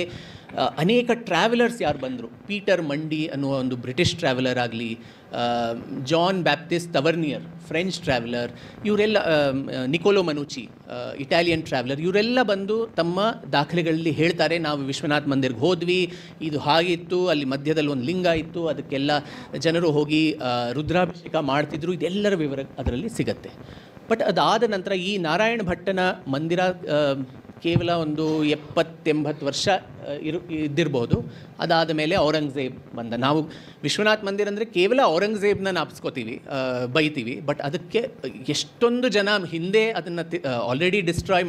ಅನೇಕ ಟ್ರಾವೆಲರ್ಸ್ ಯಾರು ಬಂದರು, ಪೀಟರ್ ಮಂಡಿ ಅನ್ನುವ ಒಂದು ಬ್ರಿಟಿಷ್ ಟ್ರಾವೆಲರ್ ಆಗಲಿ, ಜಾನ್ ಬ್ಯಾಪ್ಟಿಸ್ಟ್ ತವರ್ನಿಯರ್ ಫ್ರೆಂಚ್ ಟ್ರಾವೆಲರ್, ಇವರೆಲ್ಲ, ನಿಕೋಲೋ ಮನುಚಿ ಇಟಾಲಿಯನ್ ಟ್ರಾವೆಲರ್, ಇವರೆಲ್ಲ ಬಂದು ತಮ್ಮ ದಾಖಲೆಗಳಲ್ಲಿ ಹೇಳ್ತಾರೆ, ನಾವು ವಿಶ್ವನಾಥ್ ಮಂದಿರ್ಗೆ ಹೋದ್ವಿ, ಇದು ಹಾಗಿತ್ತು, ಅಲ್ಲಿ ಮಧ್ಯದಲ್ಲಿ ಒಂದು ಲಿಂಗ ಇತ್ತು, ಅದಕ್ಕೆಲ್ಲ ಜನರು ಹೋಗಿ ರುದ್ರಾಭಿಷೇಕ ಮಾಡ್ತಿದ್ರು, ಇದೆಲ್ಲರ ವಿವರ ಅದರಲ್ಲಿ ಸಿಗತ್ತೆ. ಬಟ್ ಅದಾದ ನಂತರ ಈ ನಾರಾಯಣ ಭಟ್ಟನ ಮಂದಿರ ಕೇವಲ ಒಂದು 70-80 ವರ್ಷ ಇದ್ದಿರ್ಬೋದು. ಅದಾದ ಮೇಲೆ ಔರಂಗಜೇಬ್ ಬಂದ. ನಾವು ವಿಶ್ವನಾಥ್ ಮಂದಿರ ಅಂದರೆ ಕೇವಲ ಔರಂಗಜೇಬ್ನ ನಾಪಿಸ್ಕೋತೀವಿ, ಬೈತೀವಿ. ಬಟ್ ಅದಕ್ಕೆ ಎಷ್ಟೊಂದು ಜನ ಹಿಂದೆ ಅದನ್ನು ಆಲ್ರೆಡಿ ಡಿಸ್ಟ್ರಾಯ್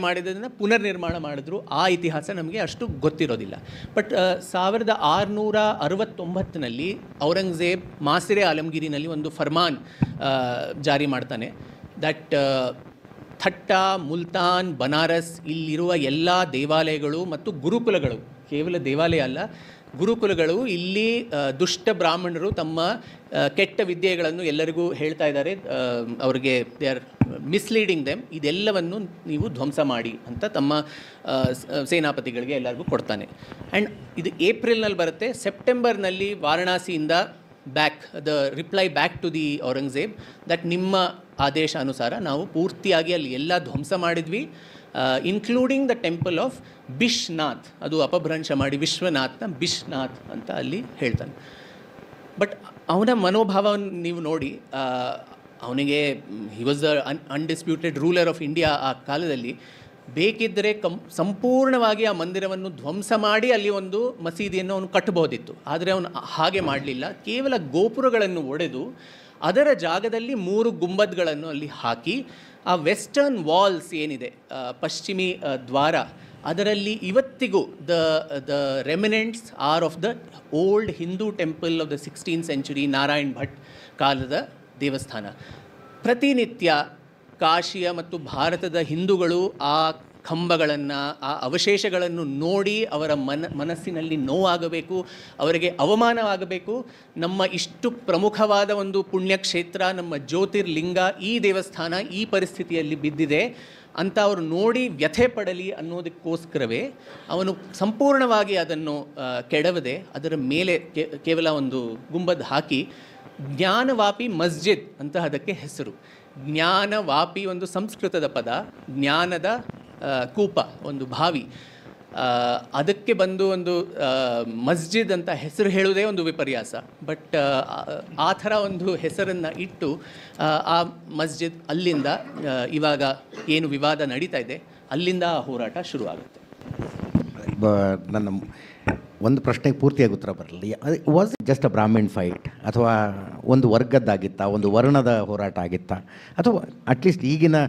ಮಾಡಿದ್ದನ್ನು ಪುನರ್ನಿರ್ಮಾಣ ಮಾಡಿದ್ರು. ಆ ಇತಿಹಾಸ ನಮಗೆ ಅಷ್ಟು ಗೊತ್ತಿರೋದಿಲ್ಲ. ಬಟ್ 1669ನಲ್ಲಿ ಔರಂಗಜೇಬ್ ಮಾಸಿರೆ ಆಲಮ್ಗಿರಿನಲ್ಲಿ ಒಂದು ಫರ್ಮಾನ್ ಜಾರಿ ಮಾಡ್ತಾನೆ. ದಟ್ ಥಟ್ಟ, ಮುಲ್ತಾನ್, ಬನಾರಸ್ ಇಲ್ಲಿರುವ ಎಲ್ಲ ದೇವಾಲಯಗಳು ಮತ್ತು ಗುರುಕುಲಗಳು, ಕೇವಲ ದೇವಾಲಯ ಅಲ್ಲ, ಗುರುಕುಲಗಳು, ಇಲ್ಲಿ ದುಷ್ಟ ಬ್ರಾಹ್ಮಣರು ತಮ್ಮ ಕೆಟ್ಟ ವಿದ್ಯೆಗಳನ್ನು ಎಲ್ಲರಿಗೂ ಹೇಳ್ತಾ ಇದ್ದಾರೆ, ಅವರಿಗೆ ದೇ ಆರ್ ಮಿಸ್ಲೀಡಿಂಗ್ ದೆಮ್, ಇದೆಲ್ಲವನ್ನು ನೀವು ಧ್ವಂಸ ಮಾಡಿ ಅಂತ ತಮ್ಮ ಸೇನಾಪತಿಗಳಿಗೆ ಎಲ್ಲರಿಗೂ ಕೊಡ್ತಾನೆ. ಆ್ಯಂಡ್ ಇದು ಏಪ್ರಿಲ್ನಲ್ಲಿ ಬರುತ್ತೆ. ಸೆಪ್ಟೆಂಬರ್ನಲ್ಲಿ ವಾರಣಾಸಿಯಿಂದ reply back to the Aurangzeb that ನಿಮ್ಮ ಆದೇಶ ಅನುಸಾರ ನಾವು ಪೂರ್ತಿಯಾಗಿ ಅಲ್ಲಿ ಎಲ್ಲ ಧ್ವಂಸ ಮಾಡಿದ್ವಿ, including the temple of Bishnath. ಅದು ಅಪಭ್ರಂಶ ಮಾಡಿ ವಿಶ್ವನಾಥ್ನ ಬಿಶ್ನಾಥ್ ಅಂತ ಅಲ್ಲಿ ಹೇಳ್ತಾನೆ. ಬಟ್ ಅವನ ಮನೋಭಾವವನ್ನು ನೀವು ನೋಡಿ, ಅವನಿಗೆ he was the undisputed ruler of India ಆ ಕಾಲದಲ್ಲಿ. ಬೇಕಿದ್ದರೆ ಸಂಪೂರ್ಣವಾಗಿ ಆ ಮಂದಿರವನ್ನು ಧ್ವಂಸ ಮಾಡಿ ಅಲ್ಲಿ ಒಂದು ಮಸೀದಿಯನ್ನು ಅವನು ಕಟ್ಟಬಹುದಿತ್ತು. ಆದರೆ ಅವನು ಹಾಗೆ ಮಾಡಲಿಲ್ಲ. ಕೇವಲ ಗೋಪುರಗಳನ್ನು ಒಡೆದು ಅದರ ಜಾಗದಲ್ಲಿ 3 ಗುಂಬದ್ಗಳನ್ನು ಅಲ್ಲಿ ಹಾಕಿ ಆ ವೆಸ್ಟರ್ನ್ ವಾಲ್ಸ್ ಏನಿದೆ, ಪಶ್ಚಿಮಿ ದ್ವಾರ, ಅದರಲ್ಲಿ ಇವತ್ತಿಗೂ the remnants are of the old Hindu temple of the 16th century Narayan Bhatt ಕಾಲದ ದೇವಸ್ಥಾನ. ಪ್ರತಿನಿತ್ಯ ಕಾಶಿಯ ಮತ್ತು ಭಾರತದ ಹಿಂದೂಗಳು ಆ ಕಂಬಗಳನ್ನು, ಆ ಅವಶೇಷಗಳನ್ನು ನೋಡಿ ಅವರ ಮನಸ್ಸಿನಲ್ಲಿ ನೋವಾಗಬೇಕು, ಅವರಿಗೆ ಅವಮಾನವಾಗಬೇಕು. ನಮ್ಮ ಇಷ್ಟು ಪ್ರಮುಖವಾದ ಒಂದು ಪುಣ್ಯಕ್ಷೇತ್ರ, ನಮ್ಮ ಜ್ಯೋತಿರ್ಲಿಂಗ, ಈ ದೇವಸ್ಥಾನ ಈ ಪರಿಸ್ಥಿತಿಯಲ್ಲಿ ಬಿದ್ದಿದೆ ಅಂತ ಅವರು ನೋಡಿ ವ್ಯಥೆ ಪಡಲಿ ಅನ್ನೋದಕ್ಕೋಸ್ಕರವೇ ಅವನು ಸಂಪೂರ್ಣವಾಗಿ ಅದನ್ನು ಕೆಡವದೆ ಅದರ ಮೇಲೆ ಕೇವಲ ಒಂದು ಗುಂಬದ್ ಹಾಕಿ ಜ್ಞಾನವಾಪಿ ಮಸ್ಜಿದ್ ಅಂತ ಅದಕ್ಕೆ ಹೆಸರು. ಜ್ಞಾನವಾಪಿ ಒಂದು ಸಂಸ್ಕೃತದ ಪದ, ಜ್ಞಾನದ ಕೂಪ, ಒಂದು ಬಾವಿ. ಅದಕ್ಕೆ ಬಂದು ಒಂದು ಮಸ್ಜಿದ್ ಅಂತ ಹೆಸರು ಹೇಳುವುದೇ ಒಂದು ವಿಪರ್ಯಾಸ. ಬಟ್ ಆ ಥರ ಒಂದು ಹೆಸರನ್ನು ಇಟ್ಟು ಆ ಮಸ್ಜಿದ್ ಅಲ್ಲಿಂದ ಇವಾಗ ಏನು ವಿವಾದ ನಡೀತಾ ಇದೆ ಅಲ್ಲಿಂದ ಆ ಹೋರಾಟ ಶುರುವಾಗುತ್ತೆ. ನನ್ನ ಒಂದು ಪ್ರಶ್ನೆಗೆ ಪೂರ್ತಿಯಾಗಿ ಉತ್ತರ ಬರಲಿ. Was it just a ಬ್ರಾಹ್ಮಿಣ್ fight, ಅಥವಾ ಒಂದು ವರ್ಗದ್ದಾಗಿತ್ತಾ, ಒಂದು ವರ್ಣದ ಹೋರಾಟ ಆಗಿತ್ತಾ, ಅಥವಾ ಅಟ್ಲೀಸ್ಟ್ ಈಗಿನ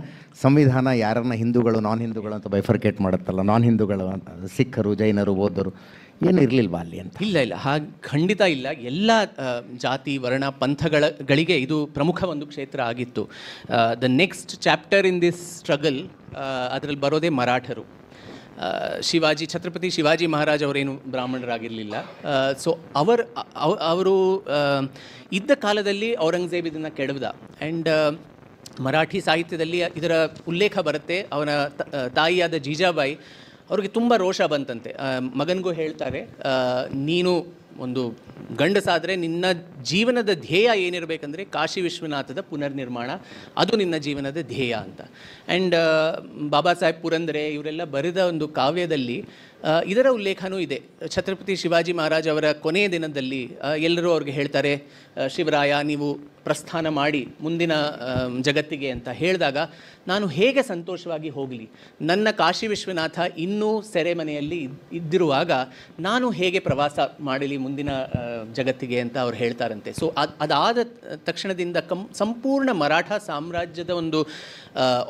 ಸಂವಿಧಾನ ಯಾರನ್ನ ಹಿಂದೂಗಳು ನಾನ್ ಹಿಂದೂಗಳು ಅಂತ ಬೈಫರ್ಕೇಟ್ ಮಾಡುತ್ತಲ್ಲ, ನಾನ್ ಹಿಂದೂಗಳು ಸಿಖ್ಖರು, ಜೈನರು, ಬೌದ್ಧರು ಏನು ಇರಲಿಲ್ವಾ ಅಲ್ಲಿ ಅಂತ? ಇಲ್ಲ, ಹಾಗೆ ಖಂಡಿತ ಇಲ್ಲ. ಎಲ್ಲ ಜಾತಿ, ವರ್ಣ, ಪಂಥಗಳಿಗೆ ಇದು ಪ್ರಮುಖ ಒಂದು ಕ್ಷೇತ್ರ ಆಗಿತ್ತು. The next chapter in this struggle ಅದರಲ್ಲಿ ಬರೋದೇ ಮರಾಠರು. ಛತ್ರಪತಿ ಶಿವಾಜಿ ಮಹಾರಾಜ್ ಅವರೇನು ಬ್ರಾಹ್ಮಣರಾಗಿರಲಿಲ್ಲ. ಸೊ ಅವರು ಇದ್ದ ಕಾಲದಲ್ಲಿ ಔರಂಗಜೇಬ್ ಇದನ್ನು ಕೆಡವ್ದ. ಆ್ಯಂಡ್ ಮರಾಠಿ ಸಾಹಿತ್ಯದಲ್ಲಿ ಇದರ ಉಲ್ಲೇಖ ಬರುತ್ತೆ. ಅವನ ತಾಯಿಯಾದ ಜೀಜಾಬಾಯಿ ಅವ್ರಿಗೆ ತುಂಬ ರೋಷ ಬಂತಂತೆ. ಮಗನಿಗೂ ಹೇಳ್ತಾರೆ, ನೀನು ಒಂದು ಗಂಡಸಾದರೆ ನಿನ್ನ ಜೀವನದ ಧ್ಯೇಯ ಏನಿರಬೇಕಂದ್ರೆ ಕಾಶಿ ವಿಶ್ವನಾಥದ ಪುನರ್ನಿರ್ಮಾಣ, ಅದು ನಿನ್ನ ಜೀವನದ ಧ್ಯೇಯ ಅಂತ. ಆ್ಯಂಡ್ ಬಾಬಾ ಸಾಹೇಬ್ ಪುರಂದರೆ ಇವರೆಲ್ಲ ಬರೆದ ಒಂದು ಕಾವ್ಯದಲ್ಲಿ ಇದರ ಉಲ್ಲೇಖನೂ ಇದೆ. ಛತ್ರಪತಿ ಶಿವಾಜಿ ಮಹಾರಾಜ್ ಅವರ ಕೊನೆಯ ದಿನದಲ್ಲಿ ಎಲ್ಲರೂ ಅವ್ರಿಗೆ ಹೇಳ್ತಾರೆ, ಶಿವರಾಯ ನೀವು ಪ್ರಸ್ಥಾನ ಮಾಡಿ ಮುಂದಿನ ಜಗತ್ತಿಗೆ ಅಂತ ಹೇಳಿದಾಗ, ನಾನು ಹೇಗೆ ಸಂತೋಷವಾಗಿ ಹೋಗಲಿ, ನನ್ನ ಕಾಶಿ ವಿಶ್ವನಾಥ ಇನ್ನೂ ಸೆರೆಮನೆಯಲ್ಲಿ ಇದ್ದಿರುವಾಗ ನಾನು ಹೇಗೆ ಪ್ರವಾಸ ಮಾಡಲಿ ಮುಂದಿನ ಜಗತ್ತಿಗೆ ಅಂತ ಅವ್ರು ಹೇಳ್ತಾರಂತೆ. ಸೊ ಅದಾದ ತಕ್ಷಣದಿಂದ ಸಂಪೂರ್ಣ ಮರಾಠ ಸಾಮ್ರಾಜ್ಯದ ಒಂದು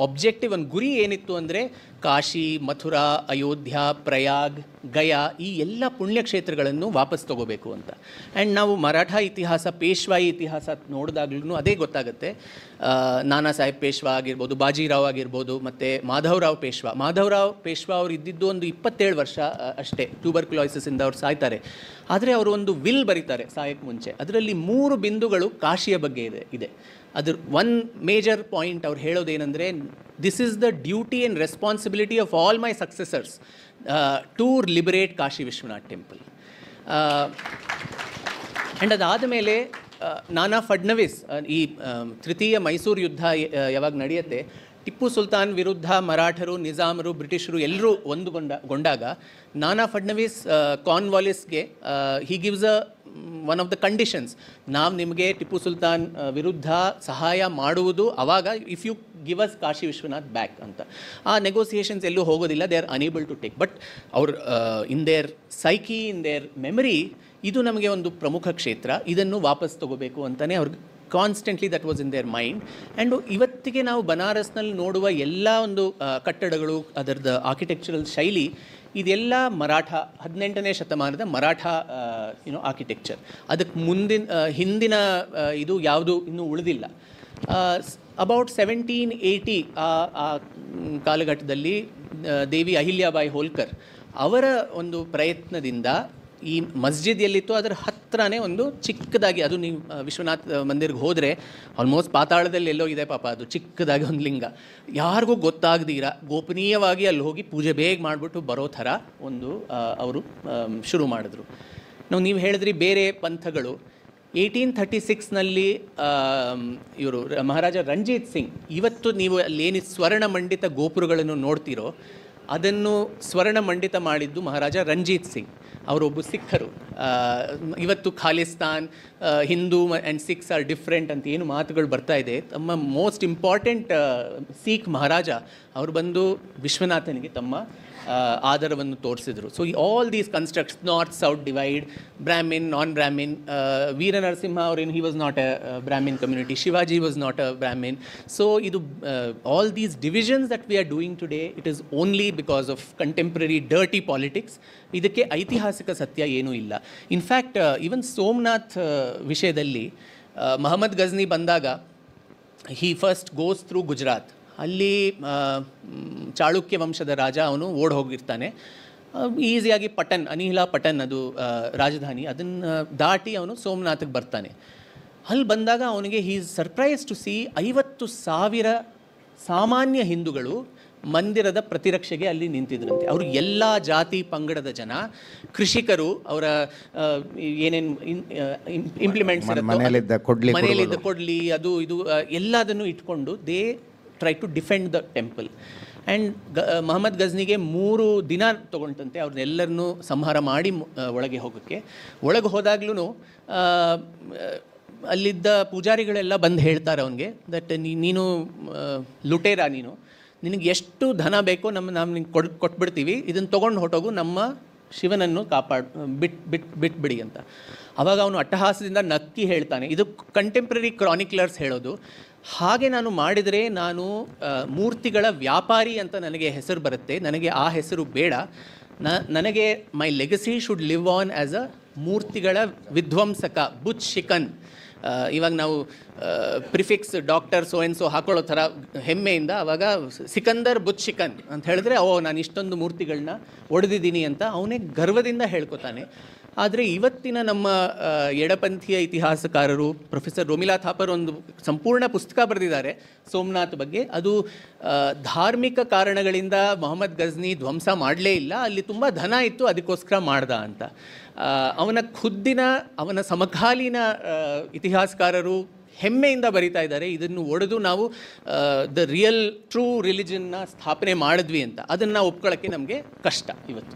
ಒಬ್ಜೆಕ್ಟಿವ್, ಒಂದು ಗುರಿ ಏನಿತ್ತು ಅಂದರೆ ಕಾಶಿ, ಮಥುರಾ, ಅಯೋಧ್ಯ, ಪ್ರಯಾಗ್, ಗಯಾ ಈ ಎಲ್ಲ ಪುಣ್ಯಕ್ಷೇತ್ರಗಳನ್ನು ವಾಪಸ್ ತಗೋಬೇಕು ಅಂತ. ಆ್ಯಂಡ್ ನಾವು ಮರಾಠ ಇತಿಹಾಸ, ಪೇಶ್ವಾಯಿ ಇತಿಹಾಸ ನೋಡಿದಾಗ್ಲೂ ಅದೇ ಗೊತ್ತಾಗುತ್ತೆ. ನಾನಾ ಸಾಹೇಬ್ ಪೇಶ್ವಾ ಆಗಿರ್ಬೋದು, ಬಾಜಿರಾವ್ ಆಗಿರ್ಬೋದು, ಮತ್ತು ಮಾಧವರಾವ್ ಪೇಶ್ವಾ ಅವರು ಇದ್ದಿದ್ದು ಒಂದು 27 ವರ್ಷ ಅಷ್ಟೇ. ಟ್ಯೂಬರ್ಕ್ಯುಲೋಸಿಸಿಂದ ಅವ್ರು ಸಾಯ್ತಾರೆ. ಆದರೆ ಅವರು ಒಂದು ವಿಲ್ ಬರೀತಾರೆ ಸಾಯಕ್ಕೆ ಮುಂಚೆ. ಅದರಲ್ಲಿ 3 ಬಿಂದುಗಳು ಕಾಶಿಯ ಬಗ್ಗೆ ಇದೆ. ಅದ್ರ ಒನ್ ಮೇಜರ್ ಪಾಯಿಂಟ್ ಅವ್ರು ಹೇಳೋದೇನೆಂದರೆ, this is the duty and responsibility of all my successors to liberate Kashi Vishwanath temple. And ಅದಾದ ಮೇಲೆ ನಾನಾ ಫಡ್ನವೀಸ್, ಈ ತೃತೀಯ ಮೈಸೂರು ಯುದ್ಧ ಯಾವಾಗ ನಡೆಯುತ್ತೆ, ಟಿಪ್ಪು ಸುಲ್ತಾನ್ ವಿರುದ್ಧ ಮರಾಠರು, ನಿಜಾಮರು, ಬ್ರಿಟಿಷರು ಎಲ್ಲರೂ ಒಂದುಗೊಂಡಾಗ ನಾನಾ ಫಡ್ನವೀಸ್ ಕಾರ್ನ್ವಾಲಿಸ್ಗೆ he gives one of the conditions, ನಾವು ನಿಮಗೆ ಟಿಪ್ಪು ಸುಲ್ತಾನ್ ವಿರುದ್ಧ ಸಹಾಯ ಮಾಡುವುದು ಆವಾಗ if you give us Kashi Vishwanath back ಅಂತ. ಆ ನೆಗೋಸಿಯೇಷನ್ಸ್ ಎಲ್ಲೂ ಹೋಗೋದಿಲ್ಲ, they are unable to take. But ಅವ್ರು in their psyche, in their memory, ಇದು ನಮಗೆ ಒಂದು ಪ್ರಮುಖ ಕ್ಷೇತ್ರ, ಇದನ್ನು ವಾಪಸ್ ತಗೋಬೇಕು ಅಂತಲೇ ಅವ್ರಿಗೆ constantly that was in their mind. And ಇವತ್ತಿಗೆ ನಾವು ಬನಾರಸ್ನಲ್ಲಿ ನೋಡುವ ಎಲ್ಲ ಒಂದು ಕಟ್ಟಡಗಳು, ಅದರದ್ದು ಆರ್ಕಿಟೆಕ್ಚರಲ್ ಶೈಲಿ, ಇದೆಲ್ಲ ಮರಾಠ 18ನೇ ಶತಮಾನದ ಮರಾಠ ಆರ್ಕಿಟೆಕ್ಚರ್. ಅದಕ್ಕೆ ಹಿಂದಿನ ಇದು ಯಾವುದು ಇನ್ನೂ ಉಳಿದಿಲ್ಲ. ಅಬೌಟ್ 1780 ಆ ಕಾಲಘಟ್ಟದಲ್ಲಿ ದೇವಿ ಅಹಿಲ್ಯಾಬಾಯಿ ಹೋಲ್ಕರ್ ಅವರ ಒಂದು ಪ್ರಯತ್ನದಿಂದ ಈ ಮಸ್ಜಿದ್ ಎಲ್ಲಿತ್ತು ಅದರ ಹತ್ರನೇ ಒಂದು ಚಿಕ್ಕದಾಗಿ, ಅದು ನೀವು ವಿಶ್ವನಾಥ್ ಮಂದಿರ್ಗೆ ಹೋದರೆ ಆಲ್ಮೋಸ್ಟ್ ಪಾತಾಳದಲ್ಲಿ ಎಲ್ಲೋ ಇದೆ ಪಾಪ, ಅದು ಚಿಕ್ಕದಾಗಿ ಒಂದು ಲಿಂಗ, ಯಾರಿಗೂ ಗೊತ್ತಾಗದಿರ ಗೋಪನೀಯವಾಗಿ ಅಲ್ಲಿ ಹೋಗಿ ಪೂಜೆ ಬೇಗ ಮಾಡಿಬಿಟ್ಟು ಬರೋ ಥರ ಒಂದು ಅವರು ಶುರು ಮಾಡಿದ್ರು. ನೀವು ಹೇಳಿದ್ರಿ ಬೇರೆ ಪಂಥಗಳು. 1836ನಲ್ಲಿ ಇವರು ಮಹಾರಾಜ ರಂಜಿತ್ ಸಿಂಗ್, ಇವತ್ತು ನೀವು ಅಲ್ಲೇನು ಸ್ವರ್ಣಮಂಡಿತ ಗೋಪುರಗಳನ್ನು ನೋಡ್ತೀರೋ ಅದನ್ನು ಸ್ವರ್ಣಮಂಡಿತ ಮಾಡಿದ್ದು ಮಹಾರಾಜ ರಂಜಿತ್ ಸಿಂಗ್. ಅವರೊಬ್ಬ ಸಿಖ್ಖರು. ಇವತ್ತು Khalistan, Hindu and Sikhs are different ಅಂತ ಏನು ಮಾತುಗಳು ಬರ್ತಾ ಇದೆ. ತಮ್ಮ ಮೋಸ್ಟ್ ಇಂಪಾರ್ಟೆಂಟ್ ಸಿಖ್ ಮಹಾರಾಜ ಅವರು ಬಂದು ವಿಶ್ವನಾಥನಿಗೆ ತಮ್ಮ ಆಧಾರವನ್ನು ತೋರಿಸಿದರು. So all these constructs, north south divide, Brahmin, non Brahmin, Veera Narasimha ಅವರೇನು, he was not a Brahmin community, Shivaji was not a Brahmin. So ಇದು all these divisions that we are doing today, it is only because of contemporary dirty politics. ಇದಕ್ಕೆ ಐತಿಹಾಸಿಕ ಸತ್ಯ ಏನೂ ಇಲ್ಲ. In fact even Somnath ವಿಷಯದಲ್ಲಿ ಮೊಹಮ್ಮದ್ ಗಜ್ನಿ ಬಂದಾಗ ಹಿ first goes through Gujarat. ಅಲ್ಲಿ ಚಾಳುಕ್ಯ ವಂಶದ ರಾಜ ಅವನು ಓಡ್ ಹೋಗಿರ್ತಾನೆ. ಈಸಿಯಾಗಿ ಪಟನ್, ಅನಿಹಿಲಾ ಪಟನ್ ಅದು ರಾಜಧಾನಿ, ಅದನ್ನು ದಾಟಿ ಅವನು ಸೋಮನಾಥಕ್ಕೆ ಬರ್ತಾನೆ. ಅಲ್ಲಿ ಬಂದಾಗ ಅವನಿಗೆ he is surprise to see 50,000 ಸಾಮಾನ್ಯ ಹಿಂದೂಗಳು ಮಂದಿರದ ಪ್ರತಿರಕ್ಷೆಗೆ ಅಲ್ಲಿ ನಿಂತಿದ್ರಂತೆ. ಅವರು ಎಲ್ಲ ಜಾತಿ ಪಂಗಡದ ಜನ, ಕೃಷಿಕರು, ಅವರ ಏನೇನು ಇಂಪ್ಲಿಮೆಂಟ್ಸ್ ಮನೆಯಲ್ಲಿದ್ದ ಕೊಡ್ಲಿ ಅದು ಇದು ಎಲ್ಲದನ್ನು ಇಟ್ಕೊಂಡು they try to defend the temple. And Mohammad ಗಜ್ನಿಗೆ 3 ದಿನ ತೊಗೊಂಡಂತೆ ಅವ್ರನ್ನೆಲ್ಲರನ್ನೂ ಸಂಹಾರ ಮಾಡಿ ಒಳಗೆ ಹೋಗೋಕ್ಕೆ. ಒಳಗೆ ಹೋದಾಗ್ಲೂ ಅಲ್ಲಿದ್ದ ಪೂಜಾರಿಗಳೆಲ್ಲ ಬಂದು ಹೇಳ್ತಾರೆ ಅವನಿಗೆ ದಟ್ ನೀನು ಲುಟೇರಾ, ನಿನಗೆ ಎಷ್ಟು ಧನ ಬೇಕೋ ನಾವು ನಿಂಗೆ ಕೊಟ್ಬಿಡ್ತೀವಿ, ಇದನ್ನು ತೊಗೊಂಡು ಹೊಟ್ಟೋಗು, ನಮ್ಮ ಶಿವನನ್ನು ಬಿಟ್ಬಿಡಿ ಅಂತ. ಆವಾಗ ಅವನು ಅಟ್ಟಹಾಸದಿಂದ ನಕ್ಕಿ ಹೇಳ್ತಾನೆ, ಇದು ಕಂಟೆಂಪ್ರರಿ ಕ್ರಾನಿಕ್ಲರ್ಸ್ ಹೇಳೋದು, ಹಾಗೆ ನಾನು ಮಾಡಿದರೆ ನಾನು ಮೂರ್ತಿಗಳ ವ್ಯಾಪಾರಿ ಅಂತ ನನಗೆ ಹೆಸರು ಬರುತ್ತೆ, ನನಗೆ ಆ ಹೆಸರು ಬೇಡ. ನನಗೆ my legacy should live on as a ಮೂರ್ತಿಗಳ ವಿಧ್ವಂಸಕ, ಬುಚ್ ಶಿಕನ್. ಇವಾಗ ನಾವು prefix doctor so and so ಹಾಕೊಳ್ಳೋ ಥರ ಹೆಮ್ಮೆಯಿಂದ ಅವಾಗ ಸಿಕಂದರ್ ಬುಚ್ ಶಿಕನ್ ಅಂತ ಹೇಳಿದ್ರೆ, ನಾನು ಇಷ್ಟೊಂದು ಮೂರ್ತಿಗಳನ್ನ ಒಡೆದಿದ್ದೀನಿ ಅಂತ ಅವನೇ ಗರ್ವದಿಂದ ಹೇಳ್ಕೊತಾನೆ. ಆದರೆ ಇವತ್ತಿನ ನಮ್ಮ ಎಡಪಂಥೀಯ ಇತಿಹಾಸಕಾರರು, ಪ್ರೊಫೆಸರ್ ರೋಮಿಲಾ ಥಾಪರ್ ಒಂದು ಸಂಪೂರ್ಣ ಪುಸ್ತಕ ಬರೆದಿದ್ದಾರೆ ಸೋಮನಾಥ್ ಬಗ್ಗೆ. ಅದು ಧಾರ್ಮಿಕ ಕಾರಣಗಳಿಂದ ಮೊಹಮ್ಮದ್ ಗಜ್ನಿ ಧ್ವಂಸ ಮಾಡಲೇ ಇಲ್ಲ, ಅಲ್ಲಿ ತುಂಬ ಧನ ಇತ್ತು ಅದಕ್ಕೋಸ್ಕರ ಮಾಡ್ದ ಅಂತ. ಅವನ ಸಮಕಾಲೀನ ಇತಿಹಾಸಕಾರರು ಹೆಮ್ಮೆಯಿಂದ ಬರಿತಾ ಇದ್ದಾರೆ, ಇದನ್ನು ಒಡೆದು ನಾವು ದ ರಿಯಲ್ ಟ್ರೂ ರಿಲಿಜನ್ನ ಸ್ಥಾಪನೆ ಮಾಡಿದ್ವಿ ಅಂತ. ಅದನ್ನು ಒಪ್ಕೊಳ್ಳೋಕ್ಕೆ ನಮಗೆ ಕಷ್ಟ ಇವತ್ತು.